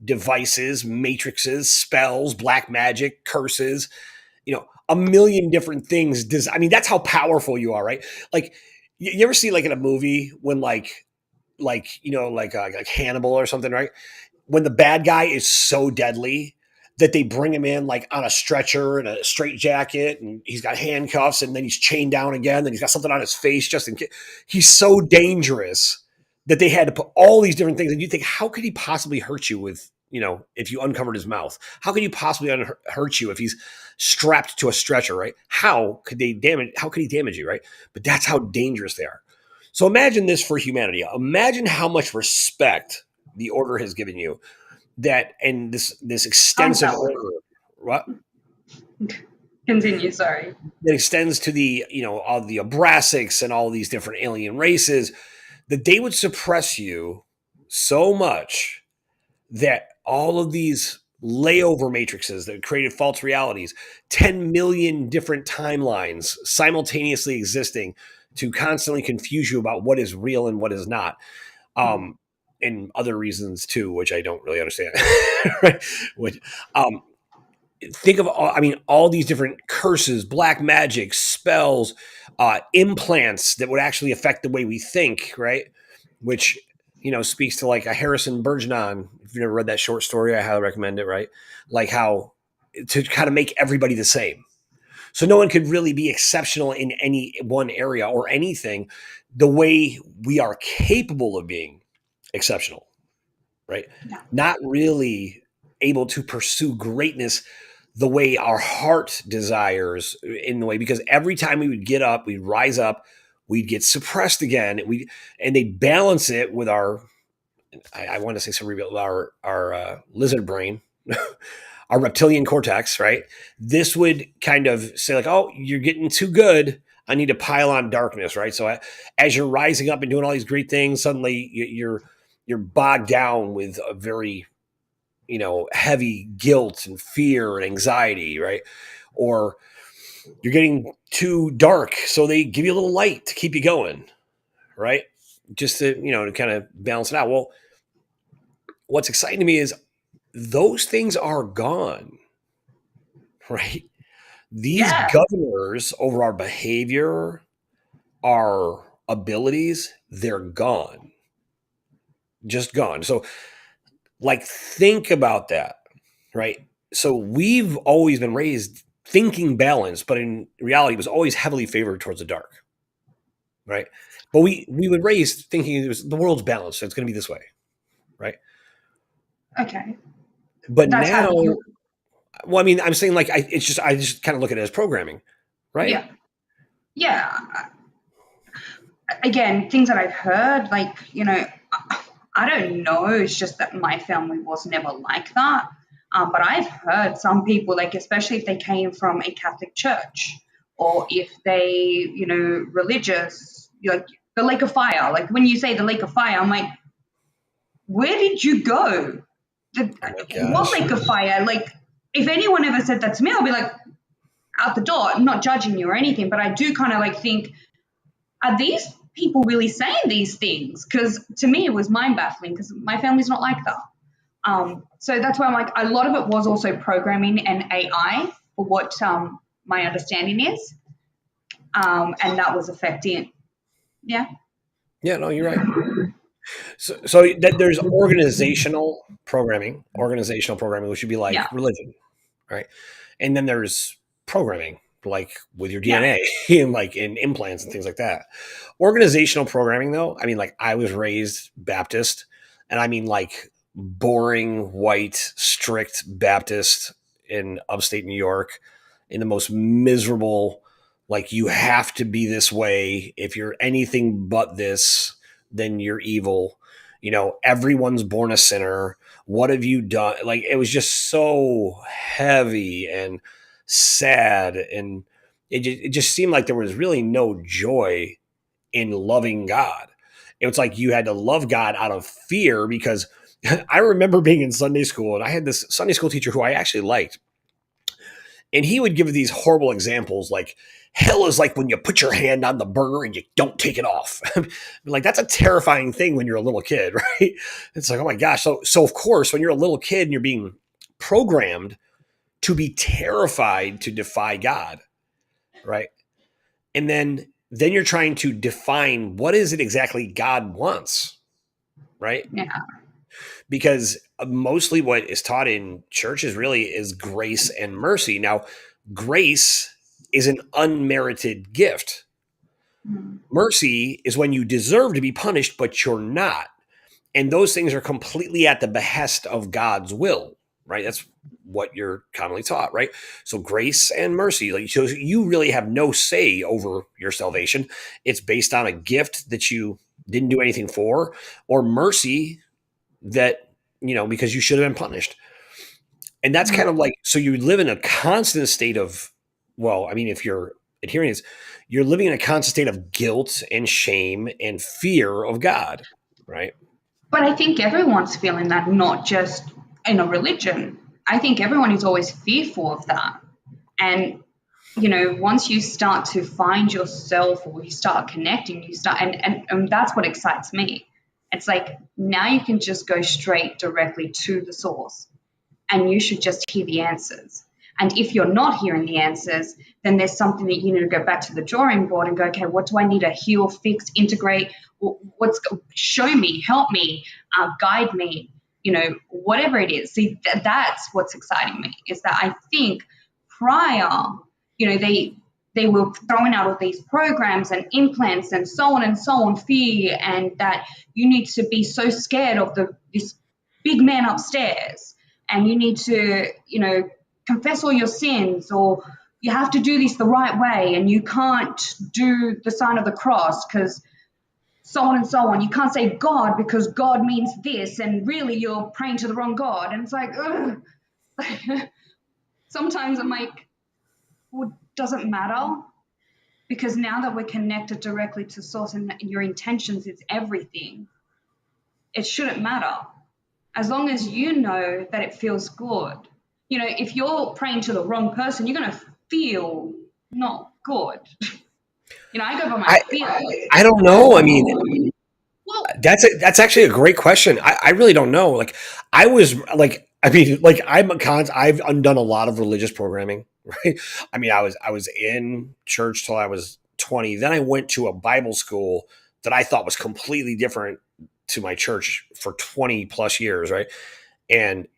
devices, matrices, spells, black magic, curses, a million different things. I mean, that's how powerful you are, right? Like, you ever see like in a movie when like Hannibal or something, right? When the bad guy is so deadly that they bring him in like on a stretcher and a straight jacket, and he's got handcuffs, and then he's chained down again, then he's got something on his face just in case. He's so dangerous that they had to put all these different things. And you think, how could he possibly hurt you with, if you uncovered his mouth? How could he possibly hurt you if he's strapped to a stretcher, right? How could he damage you, right? But that's how dangerous they are. So imagine this for humanity. Imagine how much respect the order has given you, that, and this Calm extensive down. order, what, Continue. Sorry. that extends to the, all the Abrasics and all these different alien races, that they would suppress you so much that all of these layover matrices that created false realities, 10 million different timelines simultaneously existing to constantly confuse you about what is real and what is not. um, and other reasons too, which I don't really understand. Right? Which, um, think of all, I mean, all these different curses, black magic, spells, implants that would actually affect the way we think, right? Which, speaks to like a Harrison Bergeron. If you've never read that short story, I highly recommend it, right? Like how to kind of make everybody the same. So no one could really be exceptional in any one area or anything the way we are capable of being exceptional, right? Yeah. Not really able to pursue greatness the way our heart desires in the way, because every time we would get up, we'd rise up, we'd get suppressed again. And they'd balance it with our, I want to say cerebral, our lizard brain, our reptilian cortex, right? This would kind of say like, oh, you're getting too good. I need to pile on darkness, right? So as you're rising up and doing all these great things, suddenly you're bogged down with a very heavy guilt and fear and anxiety, right? Or you're getting too dark, so they give you a little light to keep you going, right? Just to kind of balance it out. Well, what's exciting to me is those things are gone, right? These Yeah. governors over our behavior, our abilities, they're gone, just gone. So, like, think about that, right? So, we've always been raised thinking balance, but in reality, it was always heavily favored towards the dark, right? But we would raise thinking it was the world's balanced, so it's going to be this way, right? Okay. But That's how now, you. well, I mean, I'm saying like I just kind of look at it as programming, right? Yeah. Yeah. Again, things that I've heard, like, I don't know. It's just that my family was never like that. But I've heard some people, like, especially if they came from a Catholic church or if they, religious, like the lake of fire. Like, when you say the lake of fire, I'm like, where did you go? Oh my What gosh. lake of fire? Like, if anyone ever said that to me, I'll be like, out the door. I'm not judging you or anything, but I do kind of like think, are these people really saying these things? Because to me, it was mind baffling because my family's not like that. So that's why I'm like, a lot of it was also programming and AI for what my understanding is. And that was affecting, yeah. Yeah, no, you're right. So that there's organizational programming, which would be like Yeah. religion, right? And then there's programming, like with your Yeah. DNA and like in implants and things like that. Organizational programming, though, I mean, like I was raised Baptist, and I mean like boring, white, strict Baptist in upstate New York, in the most miserable, like you have to be this way. If you're anything but this, then you're evil. Everyone's born a sinner. What have you done? Like it was just so heavy and sad, and it just seemed like there was really no joy in loving God. It was like you had to love God out of fear because I remember being in Sunday school and I had this Sunday school teacher who I actually liked, and he would give these horrible examples like hell is like when you put your hand on the burner and you don't take it off. Like that's a terrifying thing when you're a little kid, right? It's like, oh my gosh. So of course, when you're a little kid and you're being programmed to be terrified to defy God, right? And then you're trying to define what is it exactly God wants, right? Yeah. Because mostly what is taught in churches really is grace and mercy. Now, grace is an unmerited gift. Mm. Mercy is when you deserve to be punished, but you're not. And those things are completely at the behest of God's will, right? That's what you're commonly taught, right? So grace and mercy, like so you really have no say over your salvation. It's based on a gift that you didn't do anything for, or mercy that, because you should have been punished. And that's kind of Mm. like, so you live in a constant state of, well, I mean, if you're adhering to this, you're living in a constant state of guilt and shame and fear of God, right? But I think everyone's feeling that, not just in a religion. I think everyone is always fearful of that. And, once you start to find yourself or you start connecting, you start, and that's what excites me. It's like now you can just go straight directly to the source and you should just hear the answers. And if you're not hearing the answers, then there's something that you need to go back to the drawing board and go, okay, what do I need to heal, fix, integrate? Show me, help me, guide me, whatever it is. See, that's what's exciting me, is that I think prior, they were throwing out all these programs and implants and so on, fear, and that you need to be so scared of this big man upstairs, and you need to, confess all your sins, or you have to do this the right way, and you can't do the sign of the cross because so on and so on. You can't say God because God means this, and really you're praying to the wrong God. And it's like, ugh. Sometimes I'm like, well, doesn't matter, because now that we're connected directly to source and your intentions is everything, it shouldn't matter. As long as you know that it feels good. If you're praying to the wrong person, you're going to feel not good. I go by my I feelings. I don't know. I mean, Well, that's actually a great question. I really don't know. Like I was like, I mean, like I've undone a lot of religious programming, right? I mean, I was in church till I was 20. Then I went to a Bible school that I thought was completely different to my church for 20 plus years, right? And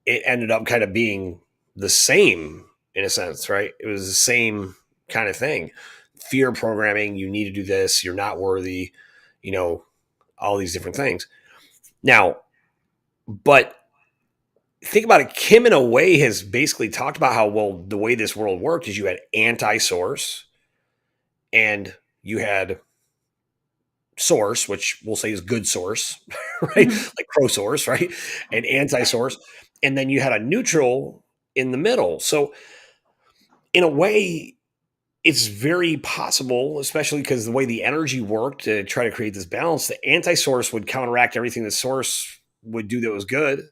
it ended up kind of being the same in a sense, right? It was the same kind of thing. Fear programming, you need to do this, you're not worthy, you know, all these different things. Now, but think about it. Kim, in a way, has basically talked about how, well, the way this world worked is you had anti source and you had source, which we'll say is good source, right? mhm. Like pro source, right? And anti source. And then you had a neutral in the middle. So, in a way, it's very possible, especially because the way the energy worked to try to create this balance, the anti source would counteract everything the source would do that was good.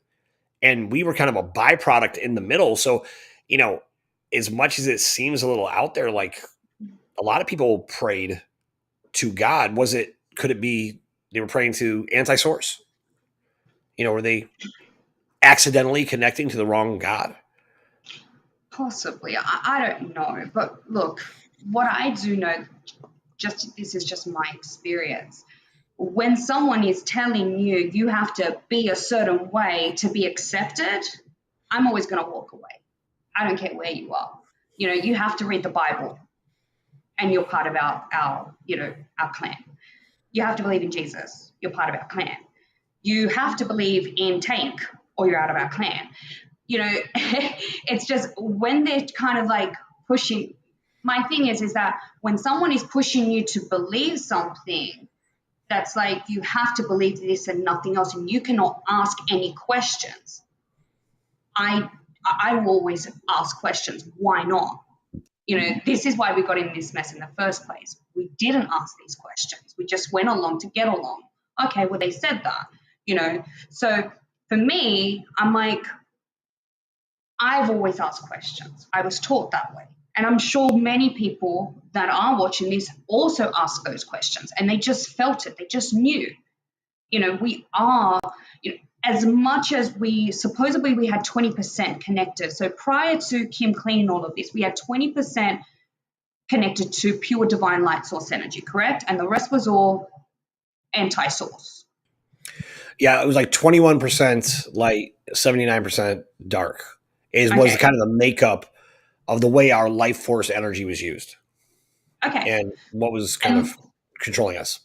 And we were kind of a byproduct in the middle. So, you know, as much as it seems a little out there, like a lot of people prayed to God. Could it be they were praying to anti source? Were they accidentally connecting to the wrong God? Possibly. I don't know. But look, what I do know, this is just my experience. When someone is telling you you have to be a certain way to be accepted, I'm always going to walk away. I don't care where you are. You have to read the Bible, and you're part of our clan. You have to believe in Jesus. You're part of our clan. You have to believe in Tank, or you're out of our clan. It's just when they're kind of like pushing. My thing is that when someone is pushing you to believe something, that's like you have to believe this and nothing else, and you cannot ask any questions. I will always ask questions. Why not? This is why we got in this mess in the first place. We didn't ask these questions. We just went along to get along. Okay, well, they said that. So for me, I'm like, I've always asked questions. I was taught that way. And I'm sure many people that are watching this also ask those questions, and they just felt it. They just knew. We are, as much as we had 20% connected. So prior to Kim cleaning all of this, we had 20% connected to pure divine light source energy, correct? And the rest was all anti-source. Yeah, it was like 21% light, 79% dark. Was Okay. kind of the makeup of the way our life force energy was used Okay. and what was kind of And controlling us.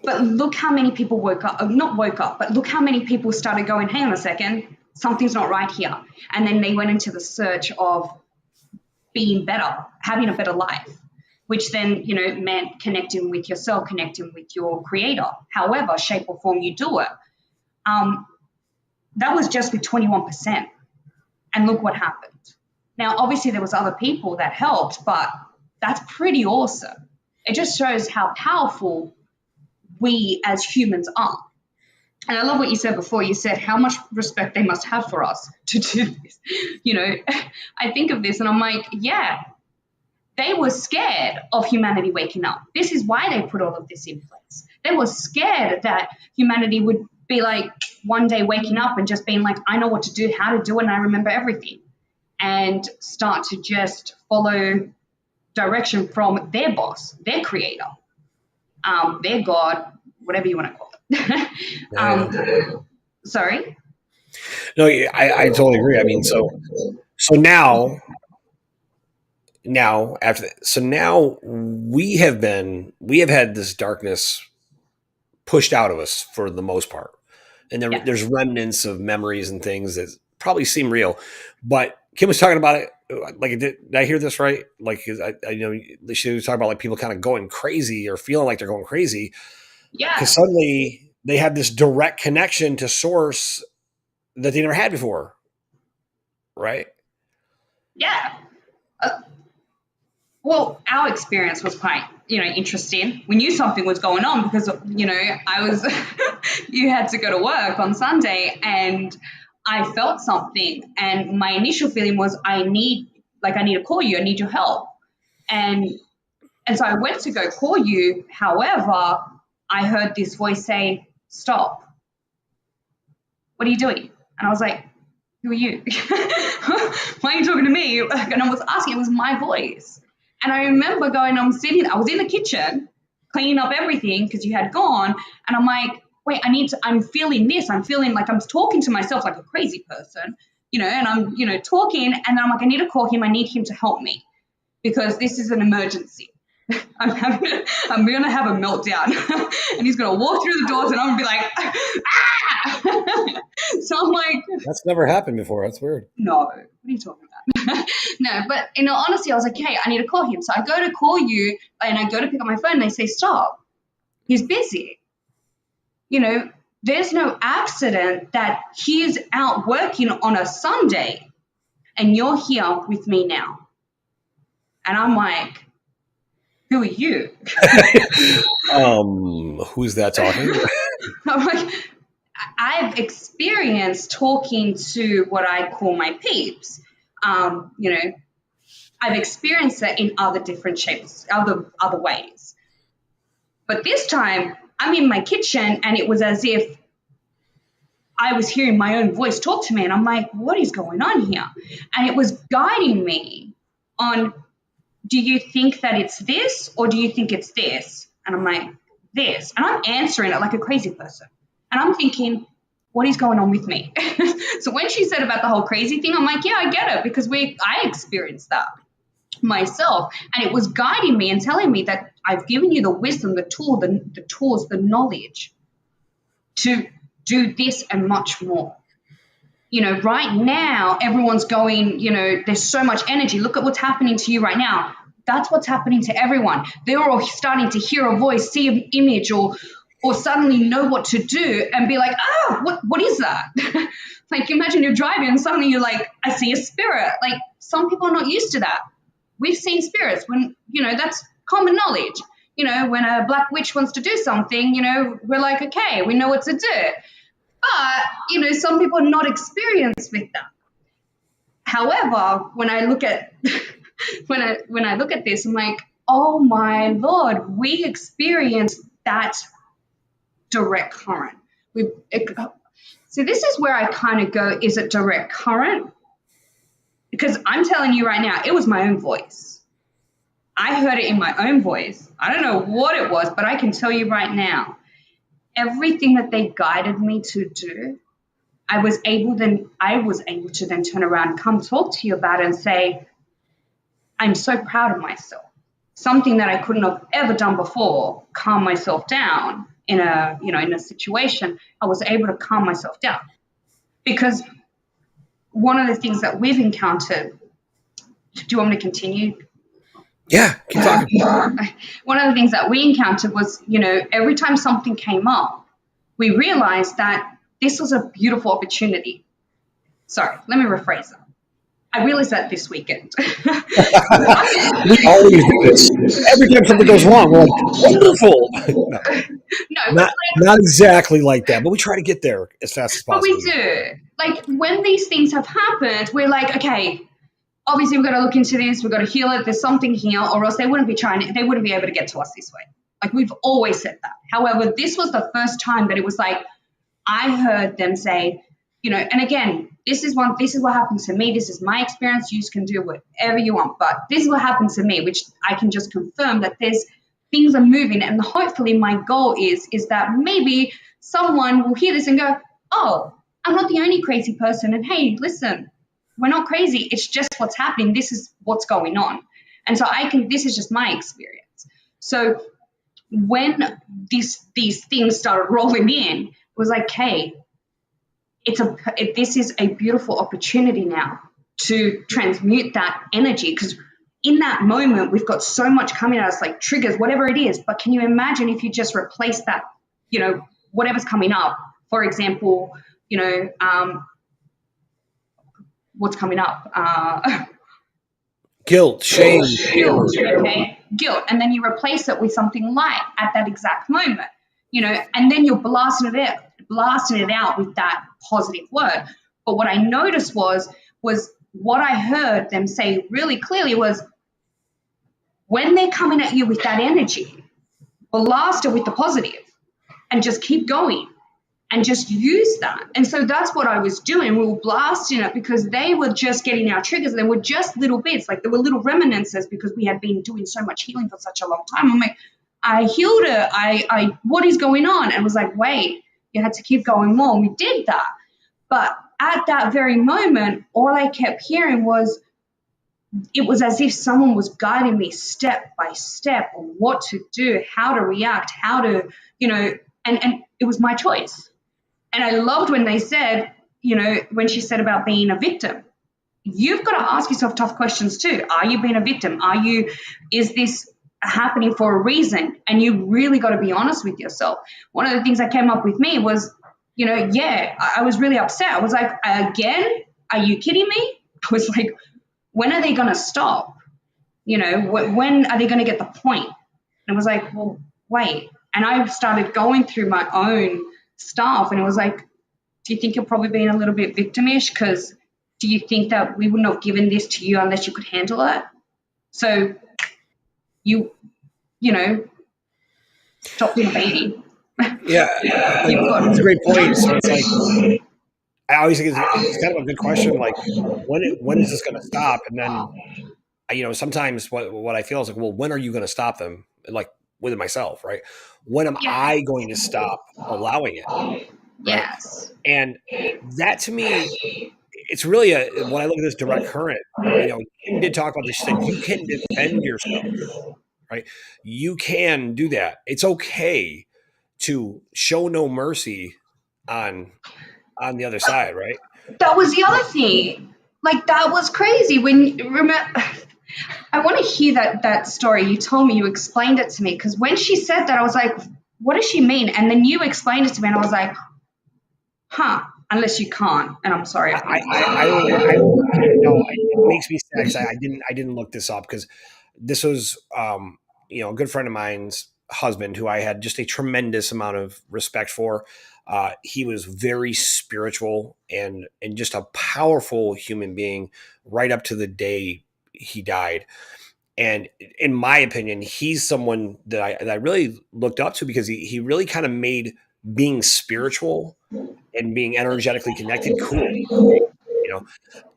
but look how many people not woke up, but look how many people started going, hang on a second, something's not right here. And then they went into the search of being better, having a better life, which then, meant connecting with yourself, connecting with your creator, however shape or form you do it. That was just with 21%. And look what happened. Now, obviously there was other people that helped, but that's pretty awesome. It just shows how powerful we as humans are. And I love what you said before. You said how much respect they must have for us to do this. I think of this and I'm like, yeah, they were scared of humanity waking up. This is why they put all of this in place. They were scared that humanity would be like one day waking up and just being like, I know what to do, how to do it, and I remember everything. and start to just follow direction from their boss, their creator, their God, whatever you want to call it. Yeah, yeah. Sorry? No, yeah, I totally agree. I mean, so now after so now we have had this darkness pushed out of us for the most part, and there's Yes. remnants of memories and things that probably seem real. But Kim was talking about it. Like, did I hear this right? Like, I know she was talking about like people kind of going crazy or feeling like they're going crazy because Yeah. suddenly they have this direct connection to source that they never had before, right? Yeah. Uh, well, our experience was quite, interesting. We knew something was going on because, I was, you had to go to work on Sunday and I felt something. And my initial feeling was, I need to call you. I need your help. And, and so I went to go call you. However, I heard this voice say, stop. What are you doing? And I was like, who are you? Why are you talking to me? And I was asking, it was my voice. And I remember I was in the kitchen cleaning up everything because you had gone. And I'm like, wait, I'm feeling this. I'm feeling like I'm talking to myself like a crazy person, and I'm, talking. And then I'm like, I need to call him. I need him to help me because this is an emergency. I'm gonna have a meltdown, and he's gonna walk through the doors, and I'm gonna be like, ah! So I'm like, That's never happened before. That's weird. no, what are you talking about? No, but in all honesty, I was like, hey, I need to call him. So I go to call you, and I go to pick up my phone, and they say, stop. He's busy. There's no accident that he's out working on a Sunday, and you're here with me now. And I'm like, who are you? Who's that talking? I'm like, I've experienced talking to what I call my peeps. I've experienced it in other different shapes, other ways. But this time, I'm in my kitchen, and it was as if I was hearing my own voice talk to me, and I'm like, what is going on here? And it was guiding me on, do you think that it's this, or do you think it's this? And I'm like, this. And I'm answering it like a crazy person. And I'm thinking, what is going on with me? So when she said about the whole crazy thing, I'm like, yeah, I get it because I experienced that myself, and it was guiding me and telling me that I've given you the wisdom, the tools, the knowledge to do this and much more. Right now everyone's going, there's so much energy. Look at what's happening to you right now. That's what's happening to everyone. They're all starting to hear a voice, see an image, or suddenly know what to do and be like, what is that? Like, imagine you're driving and suddenly you're like, I see a spirit. Like, some people are not used to that. We've seen spirits when, that's common knowledge. When a black witch wants to do something, we're like, okay, we know what to do. But, some people are not experienced with that. However, when I look at when I look at this, I'm like, oh my Lord, we experience that direct current. So this is where I kind of go, is it direct current? Because I'm telling you right now, it was my own voice. I heard it in my own voice. I don't know what it was, but I can tell you right now, everything that they guided me to do, I was able to then turn around, come talk to you about it and say, I'm so proud of myself. Something that I couldn't have ever done before, calm myself down in a situation. I was able to calm myself down because one of the things that we've encountered, do you want me to continue? Yeah, keep talking. One of the things that we encountered was, every time something came up, we realized that this was a beautiful opportunity. Sorry, let me rephrase that. I realized that this weekend. We always do this. Every time something goes wrong, we're like, wonderful. No, No, not exactly like that, but we try to get there as fast as but we possible. do. Like, when these things have happened, we're like, okay, obviously we've got to look into this, we've got to heal it, there's something here, or else they wouldn't be able to get to us this way. Like, we've always said that. However, this was the first time that it was like, I heard them say, and again, this is what happened to me. This is my experience. You can do whatever you want, but this is what happened to me, which I can just confirm that there's things are moving. And hopefully my goal is that maybe someone will hear this and go, oh, I'm not the only crazy person. And hey, listen, we're not crazy. It's just what's happening. This is what's going on. And so this is just my experience. So when these things started rolling in, it was like, hey, this is a beautiful opportunity now to transmute that energy, because in that moment we've got so much coming at us, like triggers, whatever it is. But can you imagine if you just replace that, whatever's coming up, for example, what's coming up, Guilt, shame, fear. guilt, okay, guilt, and then you replace it with something light at that exact moment, and then you're blasting it out with that positive word. But what I noticed was what I heard them say really clearly was, when they're coming at you with that energy, blast it with the positive and just keep going and just use that. And so that's what I was doing. We were blasting it because they were just getting our triggers. They were just little bits, like there were little reminiscences, because we had been doing so much healing for such a long time. I'm like, I healed it. I what is going on? And it was like, wait, you had to keep going more. And we did that. But at that very moment, all I kept hearing was, it was as if someone was guiding me step by step on what to do, how to react, how to, and it was my choice. And I loved when they said, when she said about being a victim, you've got to ask yourself tough questions too. Are you being a victim? Is this happening for a reason? And you really got to be honest with yourself. One of the things that came up with me was, I was really upset. I was like, again, are you kidding me? I was like, when are they going to stop? When are they going to get the point? And I was like, well, wait. And I started going through my own stuff, and it was like, do you think you're probably being a little bit victimish? Because do you think that we wouldn't have given this to you unless you could handle it? So you stop being a baby. Yeah, that's a great point. So it's like, I always think it's kind of a good question. Like, when is this going to stop? And then, sometimes what I feel is like, well, when are you going to stop them? Like within myself, right? When am Yeah. I going to stop allowing it? Right. Yes. And that to me, it's really when I look at this direct current, Kim did talk about this. She said, you can defend yourself, right? You can do that. It's okay to show no mercy on the other side, right? That was the other thing. Like, that was crazy. When remember, I want to hear that story. You told me, you explained it to me, because when she said that, I was like, what does she mean? And then you explained it to me, and I was like, huh, unless you can't. And I'm sorry. It makes me sad because I didn't look this up, because this was a good friend of mine's husband who I had just a tremendous amount of respect for. He was very spiritual and just a powerful human being right up to the day he died. And in my opinion, he's someone that I really looked up to, because he really kind of made being spiritual and being energetically connected cool, you know.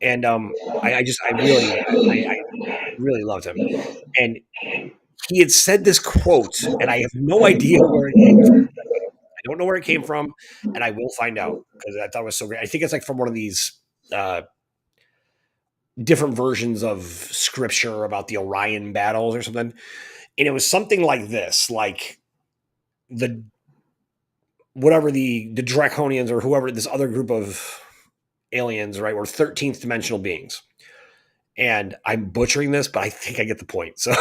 And I really loved him. And he had said this quote, and I have no idea where it came from. I don't know where it came from, and I will find out, because I thought it was so great. I think it's like from one of these uh, different versions of scripture about the Orion battles or something. And it was something like this, like the whatever the Draconians or whoever, this other group of aliens, right, were 13th dimensional beings. And I'm butchering this, but I think I get the point. So,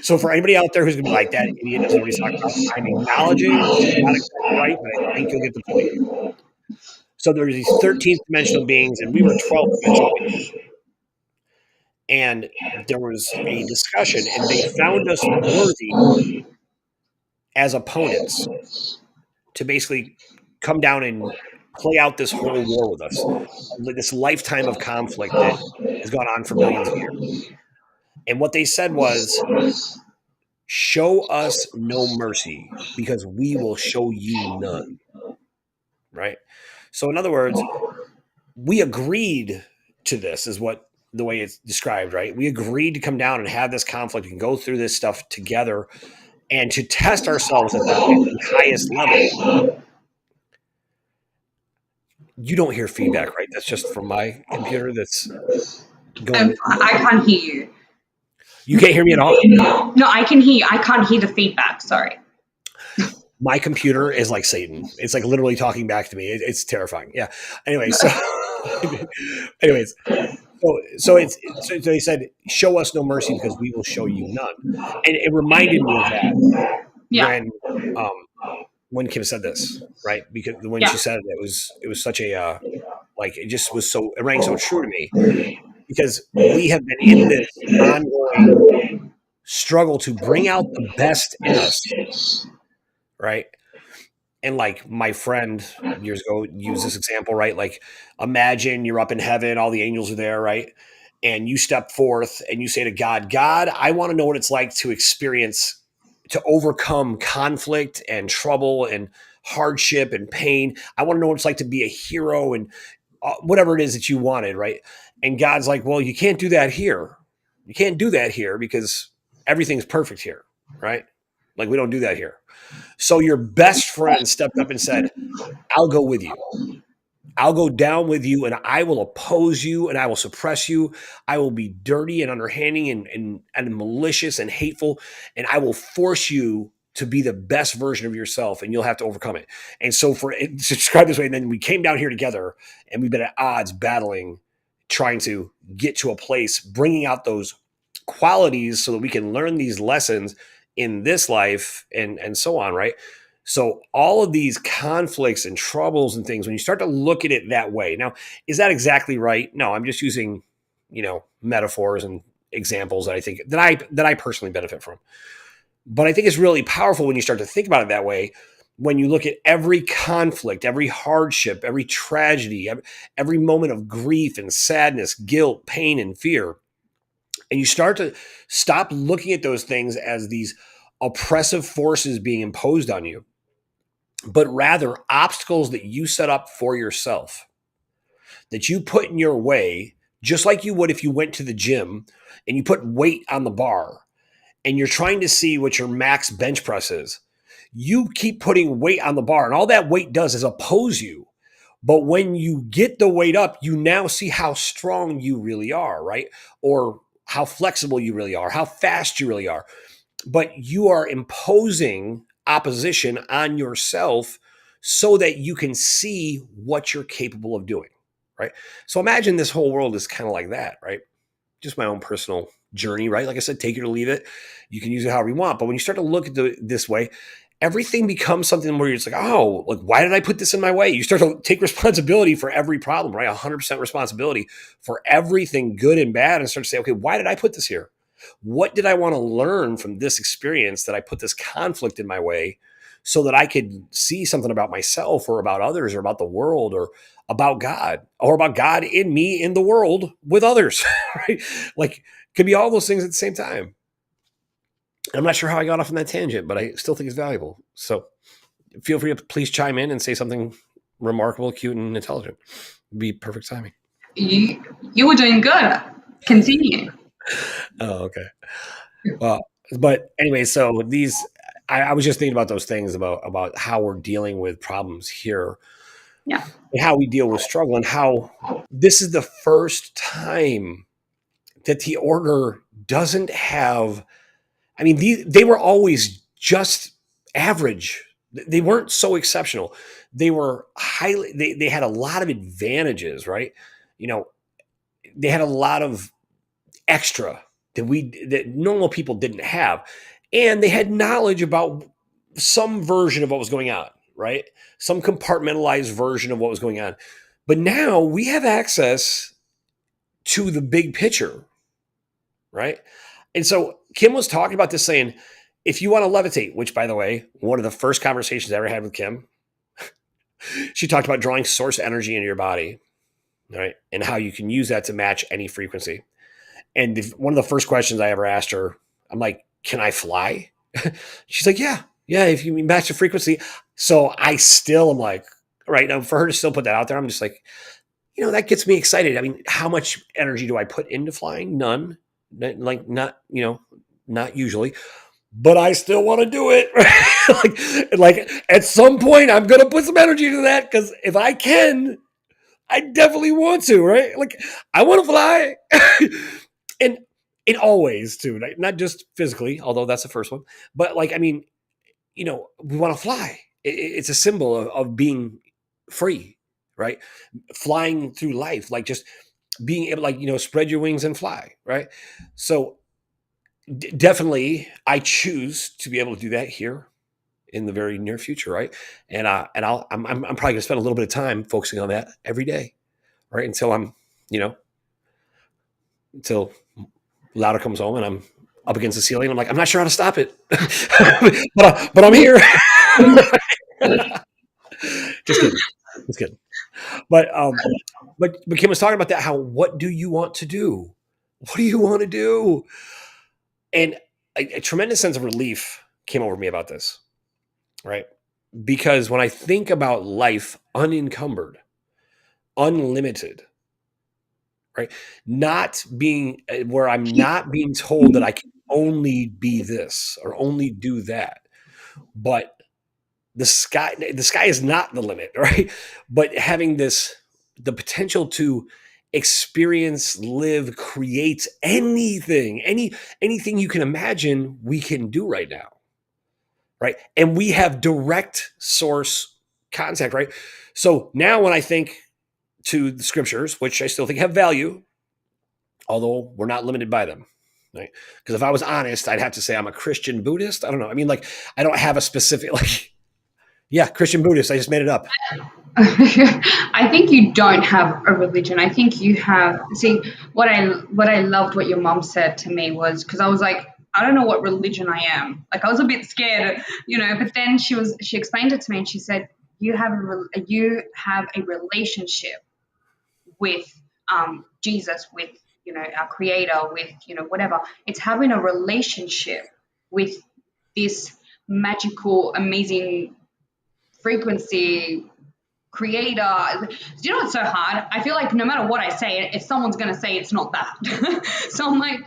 so for anybody out there who's gonna be like, that idiot doesn't know what he's talking about, I'm acknowledging she's not exactly right, but I think you'll get the point. So there were these 13th dimensional beings, and we were 12th dimensional beings. And there was a discussion, and they found us worthy as opponents to basically come down and play out this whole war with us, this lifetime of conflict that has gone on for millions of years. And what they said was, show us no mercy, because we will show you none. Right. So in other words, we agreed to this, is what the way it's described, right? We agreed to come down and have this conflict and go through this stuff together and to test ourselves at the highest level. You don't hear feedback, right? That's just from my computer that's going. I can't hear you. You can't hear me at all. No, I can hear you. I can't hear the feedback. Sorry. My computer is like Satan. It's like literally talking back to me. It's terrifying. Yeah. Anyway, so anyways, so they said, "Show us no mercy because we will show you none," and it reminded me of that Yeah. when um, when Kim said this, right? Because when Yeah. she said it was such a like it just was so it rang so true to me because we have been in this ongoing struggle to bring out the best in us, right? And like my friend years ago used this example, right? Like imagine you're up in heaven, all the angels are there, right? And you step forth and you say to God, God, I want to know what it's like to experience, to overcome conflict and trouble and hardship and pain. I want to know what it's like to be a hero and whatever it is that you wanted, right? And God's like, well, you can't do that here. You can't do that here because everything's perfect here, right? Like we don't do that here. So your best friend stepped up and said, I'll go with you. I'll go down with you and I will oppose you and I will suppress you. I will be dirty and underhanding and malicious and hateful. And I will force you to be the best version of yourself and you'll have to overcome it. And so for it to describe this way, and then we came down here together and we've been at odds battling, trying to get to a place, bringing out those qualities so that we can learn these lessons in this life and so on, right? So all of these conflicts and troubles and things, when you start to look at it that way, now is that exactly right? No, I'm just using, metaphors and examples that I think that I personally benefit from. But I think it's really powerful when you start to think about it that way. When you look at every conflict, every hardship, every tragedy, every moment of grief and sadness, guilt, pain, and fear, and you start to stop looking at those things as these oppressive forces being imposed on you, but rather obstacles that you set up for yourself, that you put in your way, just like you would if you went to the gym and you put weight on the bar and you're trying to see what your max bench press is. You keep putting weight on the bar, and all that weight does is oppose you. But when you get the weight up, you now see how strong you really are, right? Or how flexible you really are, how fast you really are. But you are imposing opposition on yourself so that you can see what you're capable of doing, right? So imagine this whole world is kind of like that, right? Just my own personal journey, right? Like I said, take it or leave it. You can use it however you want. But when you start to look at it this way, everything becomes something where you're just like, oh, like, why did I put this in my way? You start to take responsibility for every problem, right? 100% responsibility for everything good and bad and start to say, okay, why did I put this here? What did I want to learn from this experience that I put this conflict in my way so that I could see something about myself or about others or about the world or about God or about God in me in the world with others, right? Like, could be all those things at the same time. I'm not sure how I got off on that tangent, but I still think it's valuable. So feel free to please chime in and say something remarkable, cute, and intelligent. It'd be perfect timing. You were doing good. Continue. Oh, okay. Well, but anyway, so I was just thinking about those things about how we're dealing with problems here Yeah. and how we deal with struggle and how this is the first time that the order doesn't have. I mean, they were always just average. They weren't so exceptional. They were highly. They had a lot of advantages, right? You know, they had a lot of extra that normal people didn't have, and they had knowledge about some version of what was going on, right? Some compartmentalized version of what was going on. But now we have access to the big picture, right? And so Kim was talking about this saying, if you want to levitate, which by the way, one of the first conversations I ever had with Kim, she talked about drawing source energy into your body, right? And how you can use that to match any frequency. And one of the first questions I ever asked her, I'm like, can I fly? She's like, yeah, yeah, if you match the frequency. So I still am like, right now, for her to still put that out there, I'm just like, that gets me excited. I mean, how much energy do I put into flying? None. Like, not, not usually, but I still want to do it. Like at some point, I'm going to put some energy into that because if I can, I definitely want to, right? Like, I want to fly. and in all ways, too, right? Not just physically, although that's the first one, but like, I mean, we want to fly. It's a symbol of being free, right? Flying through life, like just being able, like, spread your wings and fly, right? So definitely, I choose to be able to do that here in the very near future, right? I'm probably gonna spend a little bit of time focusing on that every day, right? Until you know, until Lauda comes home and I'm up against the ceiling. I'm like, I'm not sure how to stop it, but I'm here. Just kidding, just kidding. But Kim was talking about that. How what do you want to do? What do you want to do? And a tremendous sense of relief came over me about this, right? Because when I think about life unencumbered, unlimited, right? Not being where I'm not being told that I can only be this or only do that, but the sky is not the limit, right? But having the potential to experience, live, create anything you can imagine, we can do right now, right? And we have direct source contact, right? So now when I think to the scriptures, which I still think have value, although we're not limited by them, right? Because if I was honest, I'd have to say I'm a Christian Buddhist. I don't know. I mean, like, I don't have a specific, like, yeah, Christian Buddhist. I just made it up. I think you don't have a religion. I think you have. See, what I loved what your mom said to me was because I was like, I don't know what religion I am. Like I was a bit scared, But then she explained it to me and she said, you have a relationship with Jesus, with our Creator, with whatever. It's having a relationship with this magical, amazing frequency creator. You know what's so hard? I feel like no matter what I say, if someone's going to say it's not that. So I'm like,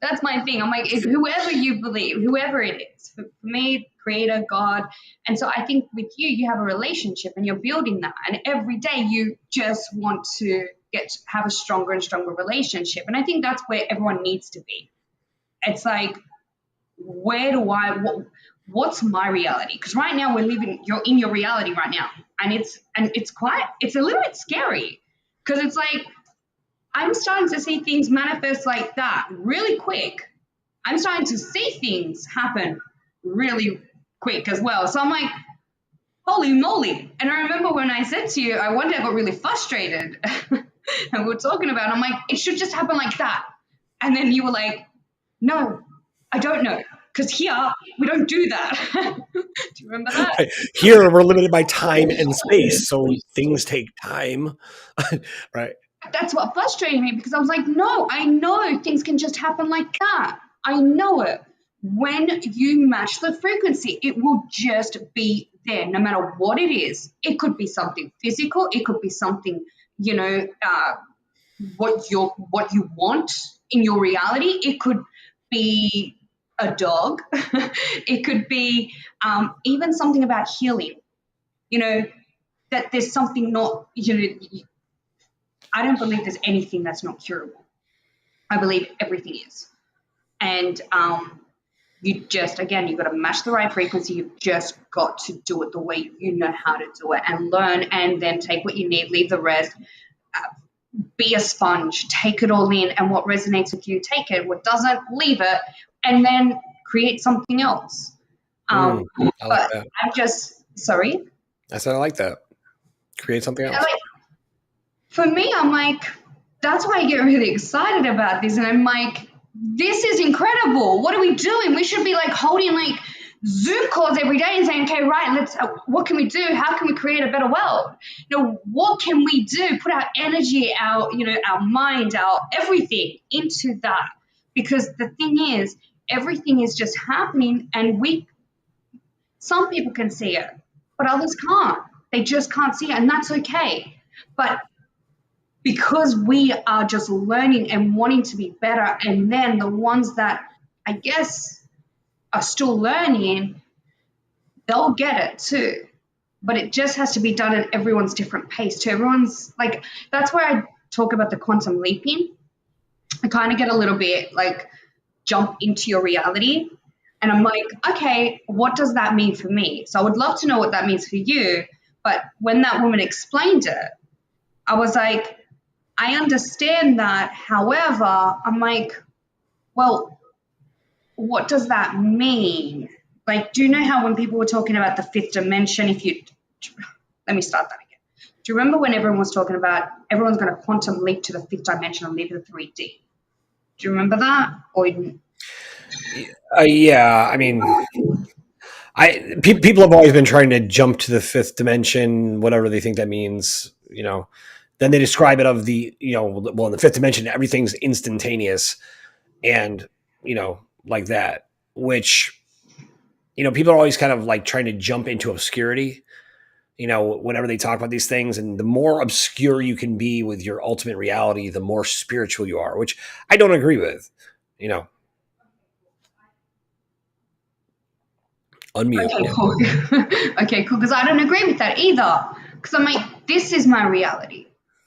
that's my thing. I'm like, whoever you believe, whoever it is, for me, creator, God. And so I think with you, you have a relationship and you're building that. And every day you just want to have a stronger and stronger relationship. And I think that's where everyone needs to be. It's like, where do what's my reality? Because right now you're in your reality right now, and it's a little bit scary because it's like I'm starting to see things manifest like that really quick. I'm starting to see things happen really quick as well. So I'm like, holy moly! And I remember when I said to you, one day I got really frustrated, and we were talking about. I'm like, it should just happen like that, and then you were like, no, I don't know. Because here, we don't do that. Do you remember that? Right. Here, we're limited by time and space, so things take time, right? That's what frustrated me because I was like, no, I know things can just happen like that. I know it. When you match the frequency, it will just be there, no matter what it is. It could be something physical. It could be something, what you want in your reality. It could be a dog. It could be even something about healing. That there's something not. I don't believe there's anything that's not curable. I believe everything is, and you just again you've got to match the right frequency. You've just got to do it the way you know how to do it, and learn, and then take what you need, leave the rest. Be a sponge, take it all in, and what resonates with you, take it. What doesn't, leave it, and then create something else. I like But that. I'm just sorry. I said I like that. Create something else. Like, for me, I'm like, that's why I get really excited about this, and I'm like, this is incredible. What are we doing? We should be like holding like Zoom calls every day and saying, okay, right, what can we do? How can we create a better world? What can we do? Put our energy, our mind, our everything into that. Because the thing is, everything is just happening and some people can see it, but others can't. They just can't see it, and that's okay. But because we are just learning and wanting to be better. And then the ones that I guess are still learning, they'll get it too. But it just has to be done at everyone's different pace too. Everyone's like, that's where I talk about the quantum leaping. I kind of get a little bit like jump into your reality. And I'm like, okay, what does that mean for me? So I would love to know what that means for you. But when that woman explained it, I was like, I understand that. However, I'm like, well, what does that mean? Like, do you know how when people were talking about the fifth dimension, if you, let me start that again. Do you remember when everyone was talking about everyone's going to quantum leap to the fifth dimension and leave the 3D? Do you remember that? Or Yeah, I mean, people have always been trying to jump to the fifth dimension, whatever they think that means. Then they describe it of well, in the fifth dimension, everything's instantaneous, and like that, which people are always kind of like trying to jump into obscurity. Whenever they talk about these things, and the more obscure you can be with your ultimate reality, the more spiritual you are, which I don't agree with. You know, Unmute. okay, Yeah. cool. Okay, cool. Because I don't agree with that either. Because I'm like, this is my reality.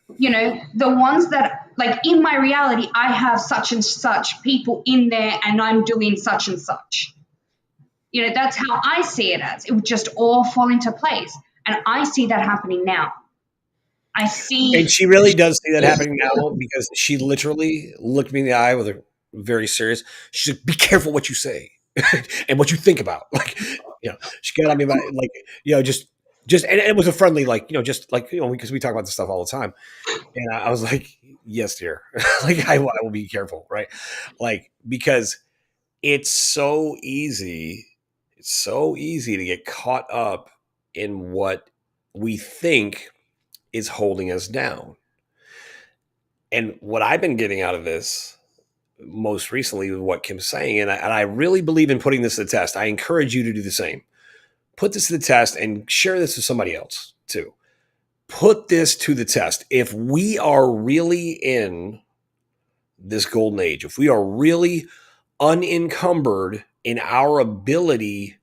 The ones that, like, in my reality, I have such and such people in there and I'm doing such and such. That's how I see it as. It would just all fall into place. And I see that happening now. I And see. she really does see that happening now because she literally looked me in the eye with a very serious. She's like, "Be careful what you say and what you think about." Like, she got on me about like, and it was a friendly, like, just like, because we talk about this stuff all the time. And I was like, "Yes, dear." Like, I will be careful, right? Like, because it's so easy. It's so easy to get caught up in what we think is holding us down. And what I've been getting out of this most recently with what Kim's saying, and I really believe in putting this to the test. I encourage you to do the same. Put this to the test and share this with somebody else too. Put this to the test. If we are really in this golden age, if we are really unencumbered in our ability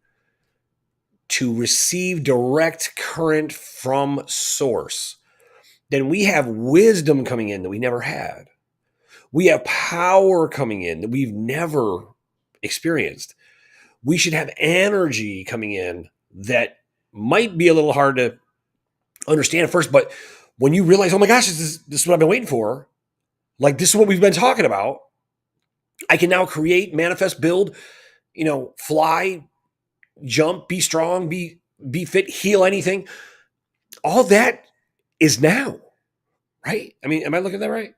to receive direct current from source, then we have wisdom coming in that we never had. We have power coming in that we've never experienced. We should have energy coming in that might be a little hard to understand at first, but when you realize, oh my gosh, this is what I've been waiting for, like this is what we've been talking about, I can now create, manifest, build, fly, jump, be strong, be fit, heal anything. All that is now, right? I mean, am I looking at that right?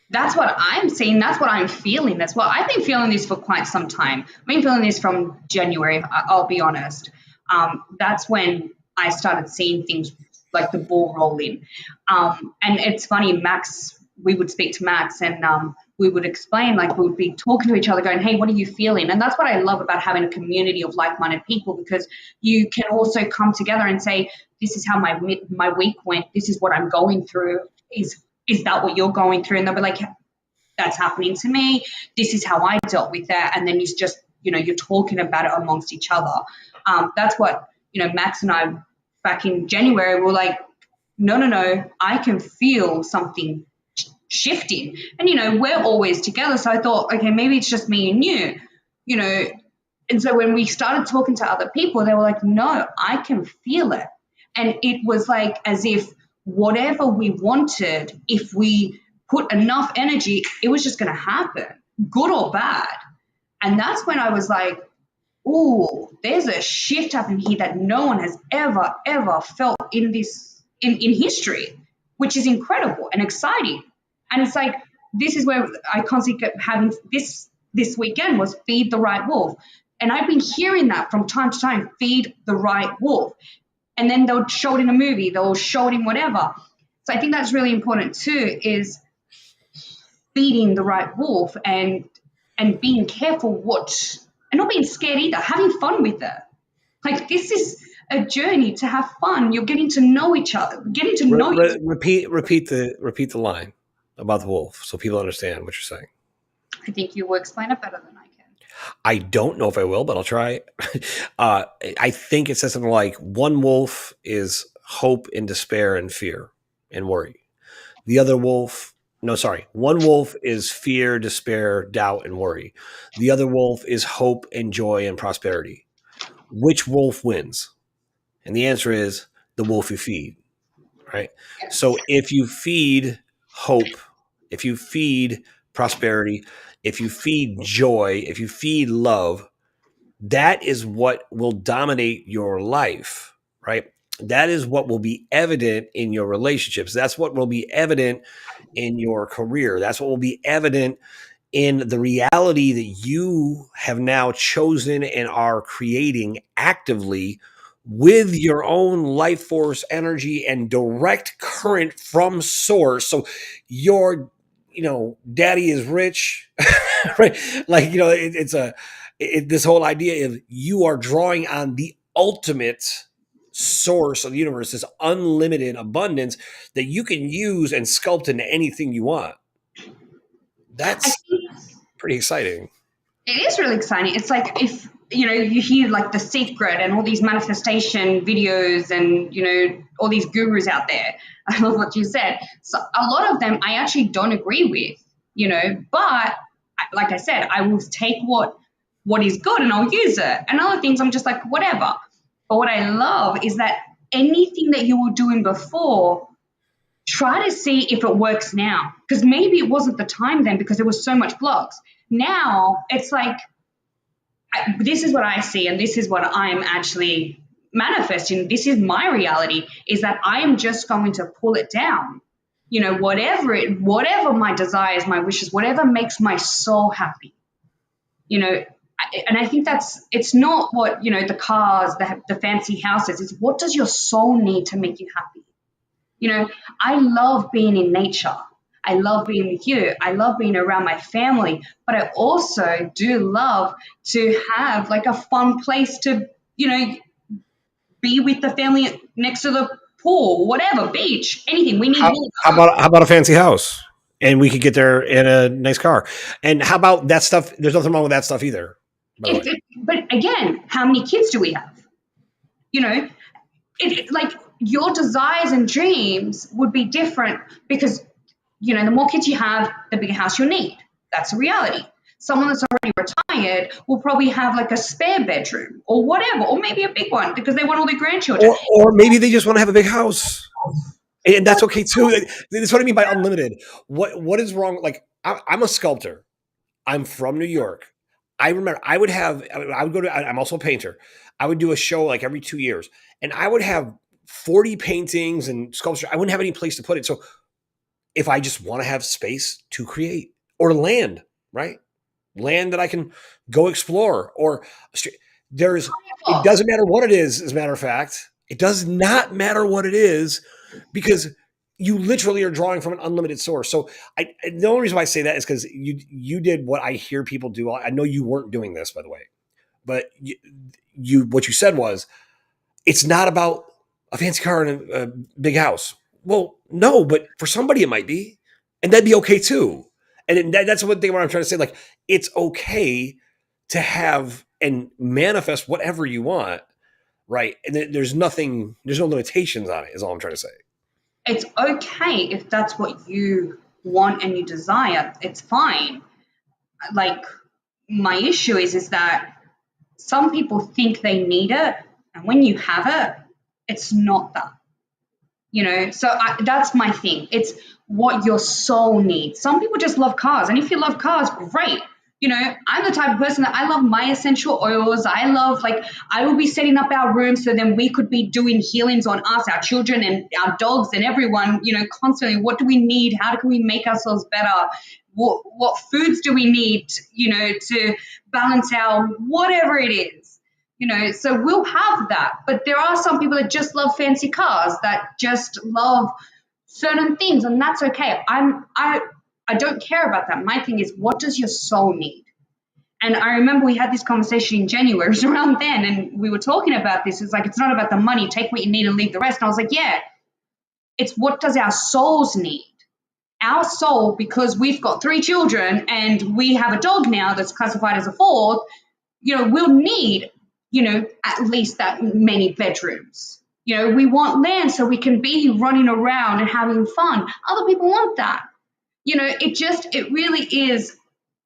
That's what I'm seeing. That's what I'm feeling. That's what I've been feeling this for quite some time. I've been feeling this from January. I'll be honest. That's when I started seeing things like the ball rolling. And it's funny, Max. We would speak to Max, and we would explain. Like we would be talking to each other, going, "Hey, what are you feeling?" And that's what I love about having a community of like-minded people, because you can also come together and say, "This is how my week went. This is what I'm going through. Is that what you're going through?" And they'll be like, that's happening to me. This is how I dealt with that. And then you just, you're talking about it amongst each other. That's what, Max and I back in January were like, no, I can feel something shifting. And, we're always together. So I thought, okay, maybe it's just me and you know. And so when we started talking to other people, they were like, no, I can feel it. And it was like as if whatever we wanted, if we put enough energy, it was just going to happen, good or bad. And that's when I was like, ooh, there's a shift happening here that no one has ever felt in in history, which is incredible and exciting. And it's like, this is where I constantly kept having this weekend was feed the right wolf. And I've been hearing that from time to time, feed the right wolf. And then they'll show it in a movie, they'll show it in whatever. So I think that's really important too, is feeding the right wolf and being careful what, and not being scared either, having fun with it. Like this is a journey to have fun. You're getting to know each other, getting to know each other. Repeat the line about the wolf so people understand what you're saying. I think you will explain it better than I can. I don't know if I will, but I'll try. uh, I think it says something like one wolf is hope and despair and fear and worry. The other wolf, no, sorry, one wolf is fear, despair, doubt, and worry. The other wolf is hope and joy and prosperity. Which wolf wins? And the answer is the wolf you feed, right? So Yes. if you feed hope, if you feed prosperity, if you feed joy, if you feed love, that is what will dominate your life, right? That is what will be evident in your relationships. That's what will be evident in your career. That's what will be evident in the reality that you have now chosen and are creating actively with your own life force energy and direct current from source. So your, daddy is rich, right? Like, it's this whole idea of you are drawing on the ultimate source of the universe, this unlimited abundance that you can use and sculpt into anything you want. I That's think pretty exciting. it is really exciting. It's like if you hear like The Secret and all these manifestation videos and all these gurus out there. I love what you said. So a lot of them I actually don't agree with, but like I said, I will take what is good and I'll use it. And other things I'm just like whatever. But what I love is that anything that you were doing before, try to see if it works now. Because maybe it wasn't the time then because there was so much blocks. Now it's like this is what I see, and this is what I'm actually manifesting. This is my reality: is that I am just going to pull it down. Whatever my desires, my wishes, whatever makes my soul happy. And I think it's not what the cars, the fancy houses. It's what does your soul need to make you happy. I love being in nature. I love being with you. I love being around my family, but I also do love to have like a fun place to, be with the family next to the pool, whatever, beach, anything. We need How more. how about a fancy house? And we could get there in a nice car. And how about that stuff? There's nothing wrong with that stuff either, by the way. But again, how many kids do we have? You know, like your desires and dreams would be different because the more kids you have, the bigger house you'll need. That's a reality. Someone that's already retired will probably have like a spare bedroom or whatever, or maybe a big one because they want all their grandchildren. Or maybe they just want to have a big house. And that's okay too. That's what I mean by unlimited. What is wrong? Like I'm a sculptor. I'm from New York. I remember I would go to I'm also a painter. I would do a show like every 2 years, and I would have 40 paintings and sculpture. I wouldn't have any place to put it. So if I just want to have space to create or land, right? Land that I can go explore or there's it doesn't matter what it is, as a matter of fact. It does not matter what it is because you literally are drawing from an unlimited source. So the only reason why I say that is because you did what I hear people do. I know you weren't doing this, by the way, but you what you said was it's not about a fancy car and a big house. Well, no, but for somebody it might be, and that'd be okay too. And that's one thing what I'm trying to say. Like, it's okay to have and manifest whatever you want, right? And there's no limitations on it. Is all I'm trying to say. It's okay if that's what you want and you desire. It's fine. Like my issue is that some people think they need it, and when you have it, it's not that. So that's my thing. It's what your soul needs. Some people just love cars, and if you love cars, great. I'm the type of person that I love my essential oils. I love, like, I will be setting up our room so then we could be doing healings on us, our children and our dogs and everyone, constantly. What do we need? How can we make ourselves better? What foods do we need, to balance our whatever it is? So we'll have that. But there are some people that just love fancy cars, that just love certain things, and that's okay. I don't care about that. My thing is, what does your soul need? And I remember we had this conversation in January, it was around then, and we were talking about this. It's like, it's not about the money, take what you need and leave the rest. And I was like, yeah, it's what does our souls need? Our soul, because we've got 3 children and we have a dog now that's classified as a 4th, we'll need, at least that many bedrooms. We want land so we can be running around and having fun. Other people want that. It really is,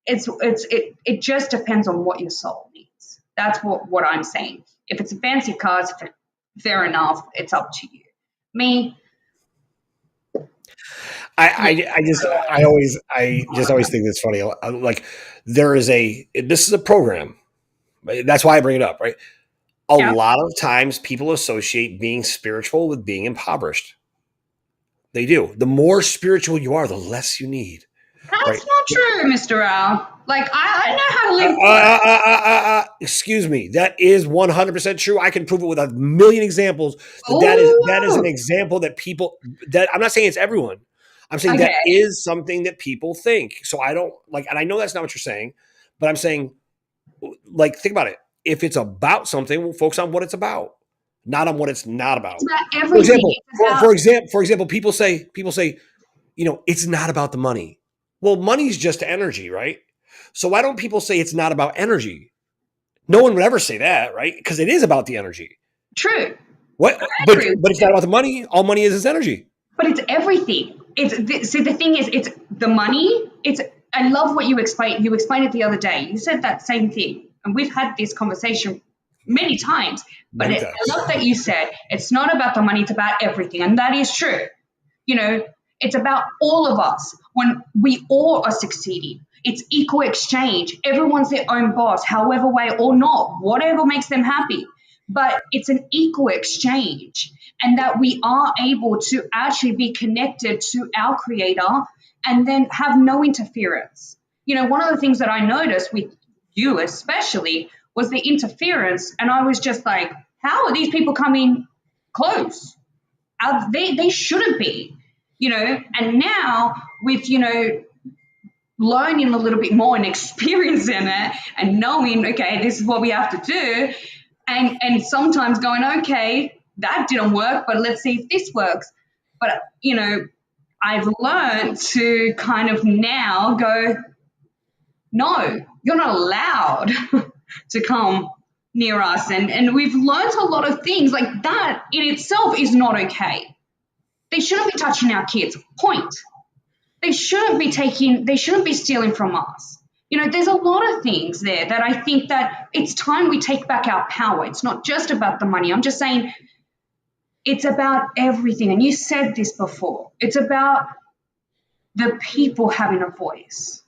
it just depends on what your soul needs. That's what I'm saying. If it's a fancy car, fair enough. It's up to you. Me, I just always think it's funny. Like this is a program. That's why I bring it up, right? A yeah, lot of times people associate being spiritual with being impoverished. They do. The more spiritual you are, the less you need, right? that's not true, Mr. Al. Like, I know how to live. Excuse me. That is 100% true. I can prove it with a million examples. That is an Oh, example that people that I'm not saying it's everyone. I'm saying that okay. is something that people think. So I don't like, and I know that's not what you're saying, but I'm saying, like, think about it. If it's about something, we'll focus on what it's about, not on what it's not It's about. about For everything. example, It's about for example, people say, it's not about the money. Well, money's just energy, right? So why don't people say it's not about energy? No one would ever say that, right? Because it is about the energy. true. What? I But agree with but it's you. not about the money. All money is energy. But it's everything. See, the thing is, it's the money. I love what you explained. You explained it the other day. You said that same thing, and we've had this conversation many times. But Many I times. love that you said it's not about the money; it's about everything, and that is true. You know, it's about all of us. When we all are succeeding, it's equal exchange. Everyone's their own boss, however way or not, whatever makes them happy. But it's an equal exchange, and that we are able to actually be connected to our creator and then have no interference. One of the things that I noticed with you, especially, was the interference. And I was just like, how are these people coming close? They shouldn't be, and now with, learning a little bit more and experiencing it and knowing, okay, this is what we have to do. And sometimes going, okay, that didn't work, but let's see if this works. But, I've learned to kind of now go, no, you're not allowed to come near us. And we've learned a lot of things like that in itself is not okay. They shouldn't be touching our kids. Point. They shouldn't be stealing from us. There's a lot of things there that I think that it's time we take back our power. It's not just about the money. I'm just saying it's about everything. And you said this before. It's about the people having a voice.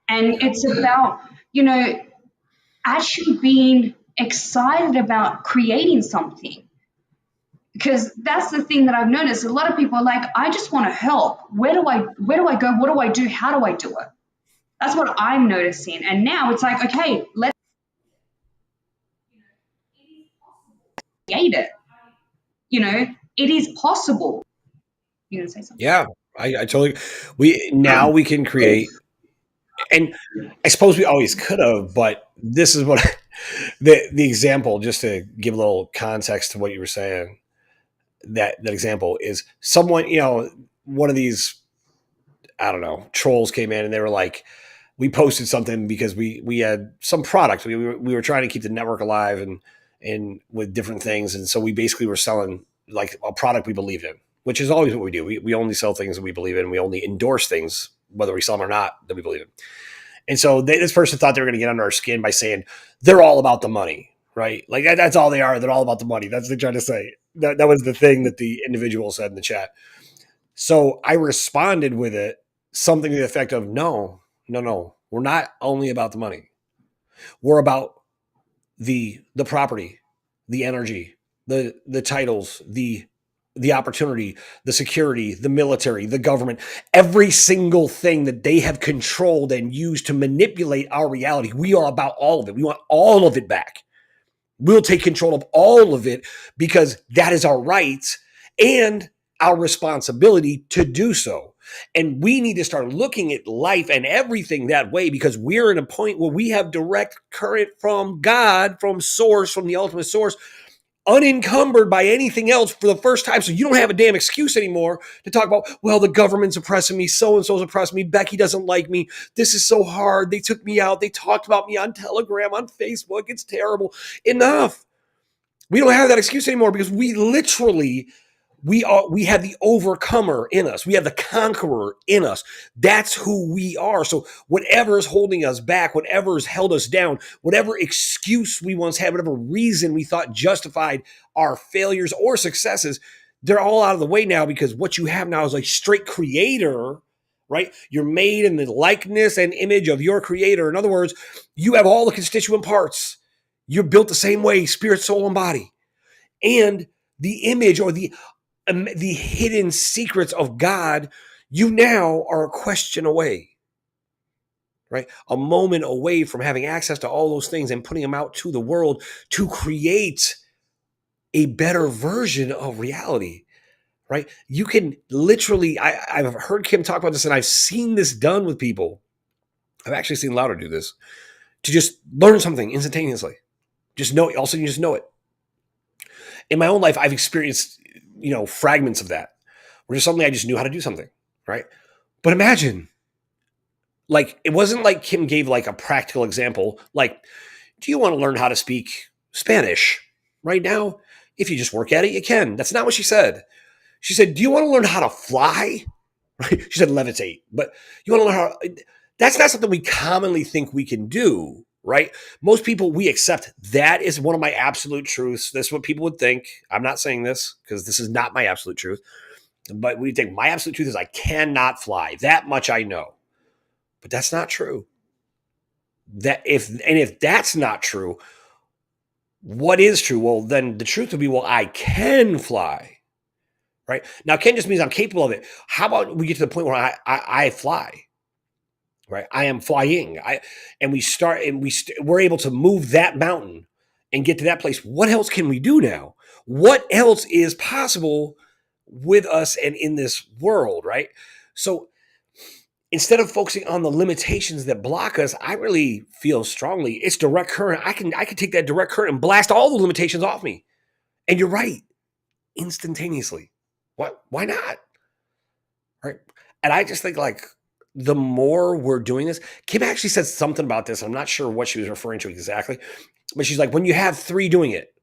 And it's about, actually being excited about creating something. Because that's the thing that I've noticed. A lot of people are like, I just want to help. Where do I go? What do I do? How do I do it? That's what I'm noticing. And now it's like, okay, let's create it. It is possible. You gonna say something? Yeah, I totally. We can create, and I suppose we always could have, but this is what the example, just to give a little context to what you were saying. That example is someone, one of these, I don't know, trolls came in and they were like, we posted something because we had some product. We were trying to keep the network alive and with different things. And so we basically were selling like a product we believed in, which is always what we do. We only sell things that we believe in. We only endorse things, whether we sell them or not, that we believe in. And so this person thought they were going to get under our skin by saying they're all about the money, right? Like that's all they are. They're all about the money. That's what they're trying to say. That was the thing that the individual said in the chat. So I responded with it, something to the effect of, no, no, no, we're not only about the money. We're about the property, the energy, the titles, the opportunity, the security, the military, the government, every single thing that they have controlled and used to manipulate our reality. We are about all of it. We want all of it back. We'll take control of all of it because that is our right and our responsibility to do so. And we need to start looking at life and everything that way, because we're in a point where we have direct current from God, from source, from the ultimate source, unencumbered by anything else for the first time. So you don't have a damn excuse anymore to talk about, well, the government's oppressing me, so-and-so's oppressing me, Becky doesn't like me, this is so hard, they took me out, they talked about me on Telegram, on Facebook, it's terrible. Enough. We don't have that excuse anymore, because we literally, we have the overcomer in us. We have the conqueror in us. That's who we are. So whatever is holding us back, whatever has held us down, whatever excuse we once had, whatever reason we thought justified our failures or successes, they're all out of the way now, because what you have now is like straight creator, right? You're made in the likeness and image of your creator. In other words, you have all the constituent parts. You're built the same way, spirit, soul, and body. And the image, or the hidden secrets of God, you now are a question away, right? A moment away from having access to all those things and putting them out to the world to create a better version of reality, right? You can literally, I've heard Kim talk about this, and I've seen this done with people. I've actually seen Louder do this, to just learn something instantaneously. Just know it. All of a sudden you just know it. In my own life, I've experienced, fragments of that, where just suddenly I just knew how to do something, right? But imagine, like, it wasn't like Kim gave like a practical example, like, do you want to learn how to speak Spanish right now? If you just work at it, you can. That's not what she said. She said, do you want to learn how to fly? Right? She said levitate, but you want to learn how. That's not something we commonly think we can do, right? Most people, we accept that is one of my absolute truths. That's what people would think. I'm not saying this because this is not my absolute truth, but we think my absolute truth is I cannot fly. That much I know, but that's not true. If that's not true, what is true? Well, then the truth would be, well, I can fly. Right now, can just means I'm capable of it. How about we get to the point where I fly? Right, I am flying. We're able to move that mountain and get to that place. What else can we do now? What else is possible with us and in this world? Right. So instead of focusing on the limitations that block us, I really feel strongly it's direct current. I can take that direct current and blast all the limitations off me. And you're right, instantaneously. What? Why not? Right. And I just think, like, the more we're doing this, Kim actually said something about this. I'm not sure what she was referring to exactly, but she's like, when you have three doing it,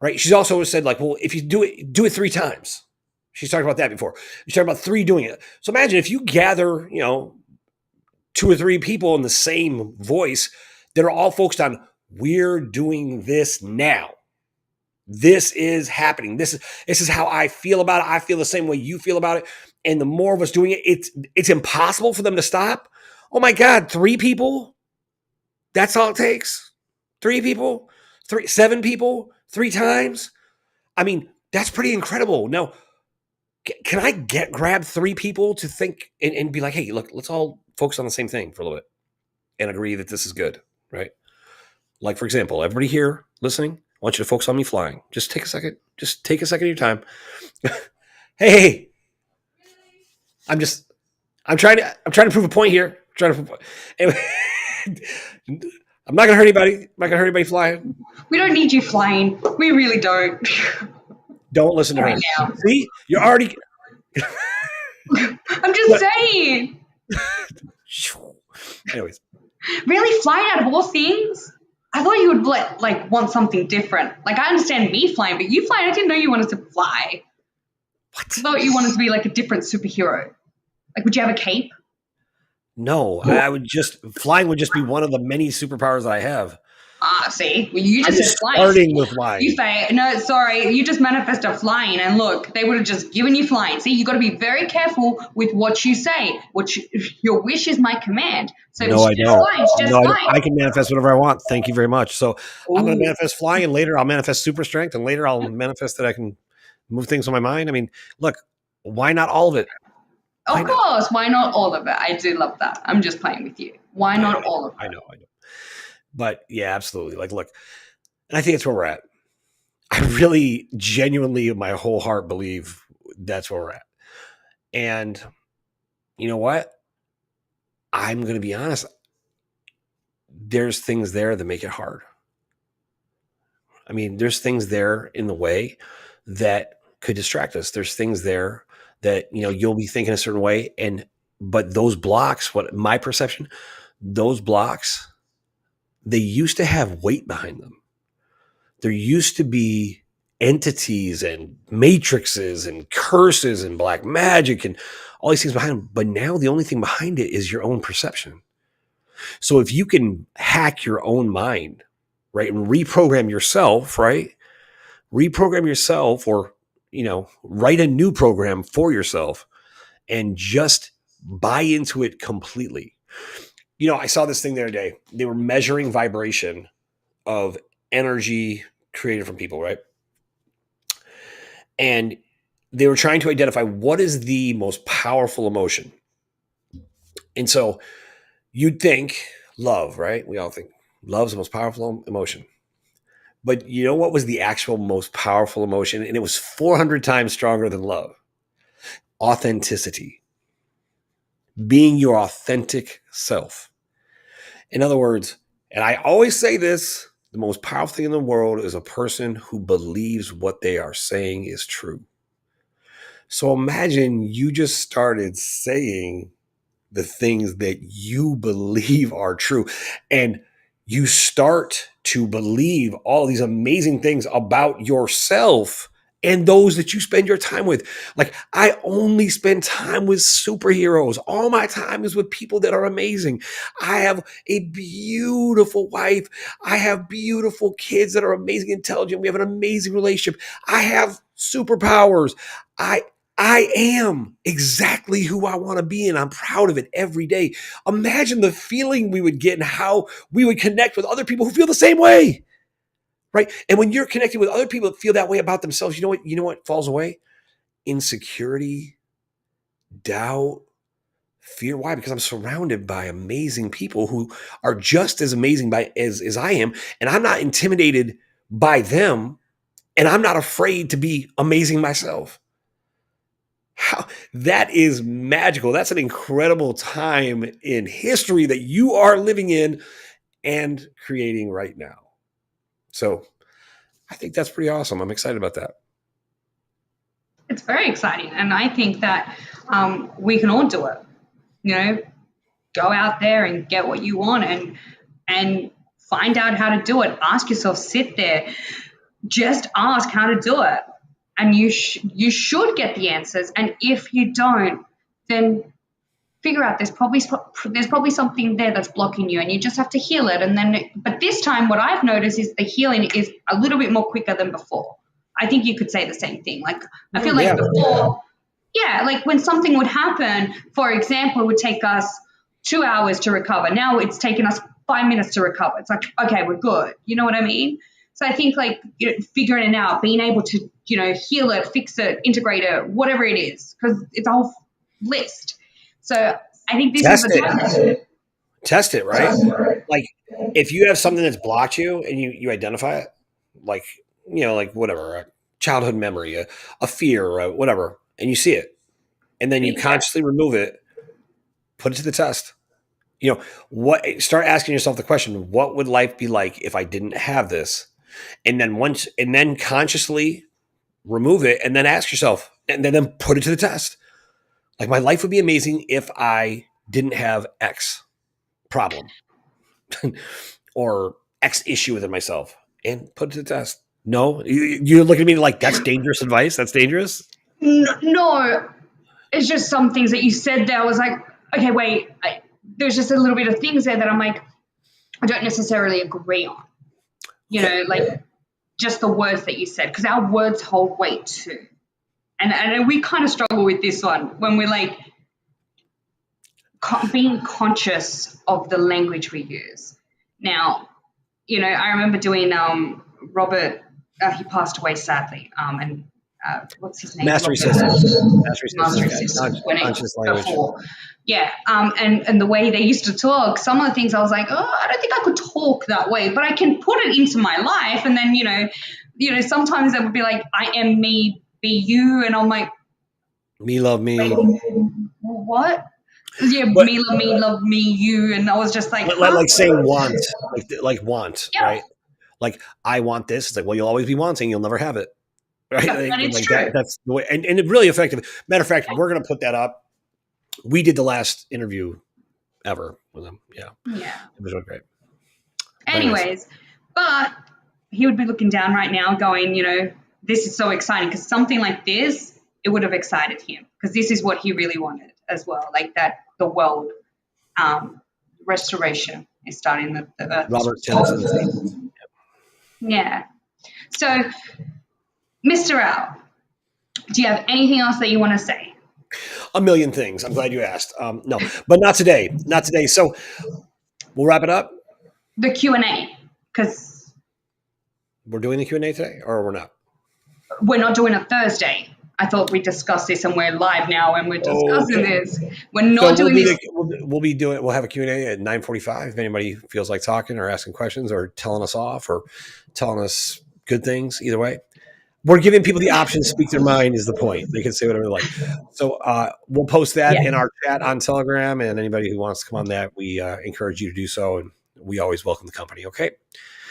right? She's also said, like, well, if you do it three times. She's talked about that before. She's talking about three doing it. So imagine if you gather, two or three people in the same voice that are all focused on, we're doing this now. This is happening. This is how I feel about it. I feel the same way you feel about it. And the more of us doing it, it's impossible for them to stop. Oh my God, three people? That's all it takes? Three people? Seven people? Three times? I mean, that's pretty incredible. Now, can I grab three people to think and be like, hey, look, let's all focus on the same thing for a little bit and agree that this is good, right? Like, for example, everybody here listening, I want you to focus on me flying. Just take a second. Just take a second of your time. Hey, I'm trying to prove a point here. Anyway, I'm not gonna hurt anybody. I'm not gonna hurt anybody flying. We don't need you flying. We really don't. Don't listen to her. Right now. See, you're already. I'm just saying. Anyways, Really, flying out of all things? I thought you would like want something different. Like, I understand me flying, but you flying, I didn't know you wanted to fly. what? I thought you wanted to be like a different superhero. Like, would you have a cape? No, flying would just be one of the many superpowers that I have. See, well, you just I'm said flying. starting with flying. You say, no, sorry, you just manifested flying, and look, they would have just given you flying. See, you got to be very careful with what you say. Your wish is my command. So No, I don't. Flying. I can manifest whatever I want. Thank you very much. So I'm going to manifest flying, and later I'll manifest super strength, and later I'll manifest that I can move things with my mind. I mean, look, why not all of it? Of course, why not all of it? I do love that. I'm just playing with you. Why not all of it? I know. But yeah, absolutely. Like, look, and I think it's where we're at. I really genuinely, my whole heart believe that's where we're at. And you know what? I'm going to be honest. There's things there that make it hard. I mean, there's things there in the way that could distract us. There's things there that, you'll be thinking a certain way. But those blocks, what my perception, those blocks, they used to have weight behind them. There used to be entities and matrices and curses and black magic and all these things behind them. But now the only thing behind it is your own perception. So if you can hack your own mind, right, and reprogram yourself, right, reprogram yourself or, write a new program for yourself and just buy into it completely. I saw this thing the other day. They were measuring vibration of energy created from people, right? And they were trying to identify what is the most powerful emotion. And so you'd think love, right? We all think love's the most powerful emotion. But you know what was the actual most powerful emotion? And it was 400 times stronger than love. Authenticity. Being your authentic self. In other words, and I always say this, the most powerful thing in the world is a person who believes what they are saying is true. So imagine you just started saying the things that you believe are true. And you start to believe all these amazing things about yourself and those that you spend your time with. Like, I only spend time with superheroes. All my time is with people that are amazing. I have a beautiful wife. I have beautiful kids that are amazing, intelligent. We have an amazing relationship. I have superpowers. I I am exactly who I want to be, and I'm proud of it every day. Imagine the feeling we would get and how we would connect with other people who feel the same way, right? And when you're connected with other people that feel that way about themselves, you know what? You know what falls away? Insecurity, doubt, fear. Why? Because I'm surrounded by amazing people who are just as amazing as I am, and I'm not intimidated by them, and I'm not afraid to be amazing myself. How, that is magical. That's an incredible time in history that you are living in and creating right now. So I think that's pretty awesome. I'm excited about that. It's very exciting, and I think that we can all do it. You know, go out there and get what you want, and find out how to do it. Ask yourself, sit there, just ask how to do it, and you should get the answers. And if you don't, then figure out there's probably something there that's blocking you, and you just have to heal it. And then, but this time, what I've noticed is the healing is a little bit more quicker than before. I think you could say the same thing. Like, I feel like Yeah. before, yeah, like when something would happen, for example, it would take us 2 hours to recover. Now it's taken us 5 minutes to recover. It's like, okay, we're good. You know what I mean? So I think, like, figuring it out, being able to, heal it, fix it, integrate it, whatever it is, because it's a whole list. So I think this is Test the it. time. Test it, right? Like if you have something that's blocked you and you identify it, like, like whatever, a childhood memory, a fear, or whatever, and you see it, and then you consciously remove it, put it to the test. What start asking yourself the question, what would life be like if I didn't have this? And then consciously remove it and then ask yourself and then put it to the test. Like, my life would be amazing if I didn't have X problem or X issue within myself, and put it to the test. No, you look at me like that's dangerous advice. That's dangerous. No, it's just some things that you said there. I was like, okay, wait. There's just a little bit of things there that I'm like, I don't necessarily agree on. Okay. Like just the words that you said, because our words hold weight too. And we kind of struggle with this one when we're like being conscious of the language we use. Now, I remember doing Robert. He passed away sadly. And what's his name? Mastery Robert. systems. Mastery systems. Mastery Yeah. systems when it Conscious language. before. Yeah. And the way they used to talk, some of the things I was like, oh, I don't think I could talk that way, but I can put it into my life. And then, sometimes it would be like, I am me, be you. And I'm like, Me love wait, me. what? Yeah, But me, love me, you, and I was just like, huh? like saying want, like want, Yeah, right? Like I want this. It's like, well, you'll always be wanting. You'll never have it, right? yeah, and it's Like that. true. That's the way, and it really effective. Matter of fact, we're gonna put that up. We did the last interview ever with him. Yeah, Yeah. it was really great. Very nice. Anyways, but he would be looking down right now, going, this is so exciting because something like this, it would have excited him because this is what he really wanted as well, like that the world um, restoration is starting the earth is Robert Tennyson's restored. Angels. Yeah. So, Mr. Al, do you have anything else that you want to say? A million things. I'm glad you asked. No, but not today. Not today. So we'll wrap it up. The Q&A, because We're doing the Q&A today, or we're not. we're not doing a Thursday. I thought we discussed this and we're live now and we're discussing Okay. this. We're So not doing this. we'll be doing we'll have a Q&A at 9:45 if anybody feels like talking or asking questions or telling us off or telling us good things. Either way, we're giving people the option to speak their mind. Is the point? They can say whatever they like. So we'll post that Yeah. in our chat on Telegram, and anybody who wants to come on that, we encourage you to do so, and we always welcome the company. Okay.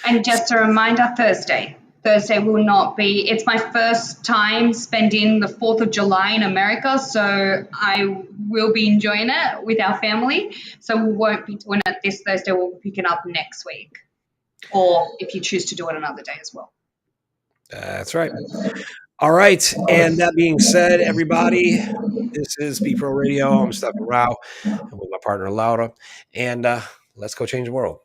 And just a reminder, Thursday. Thursday will not be, it's my first time spending the 4th of July in America, so I will be enjoying it with our family. So we won't be doing it this Thursday, we'll be picking up next week. Or if you choose to do it another day as well. That's right. All right. And that being said, everybody, this is B Pro Radio. I'm Stefan Rao, and with my partner Laura, and let's go change the world.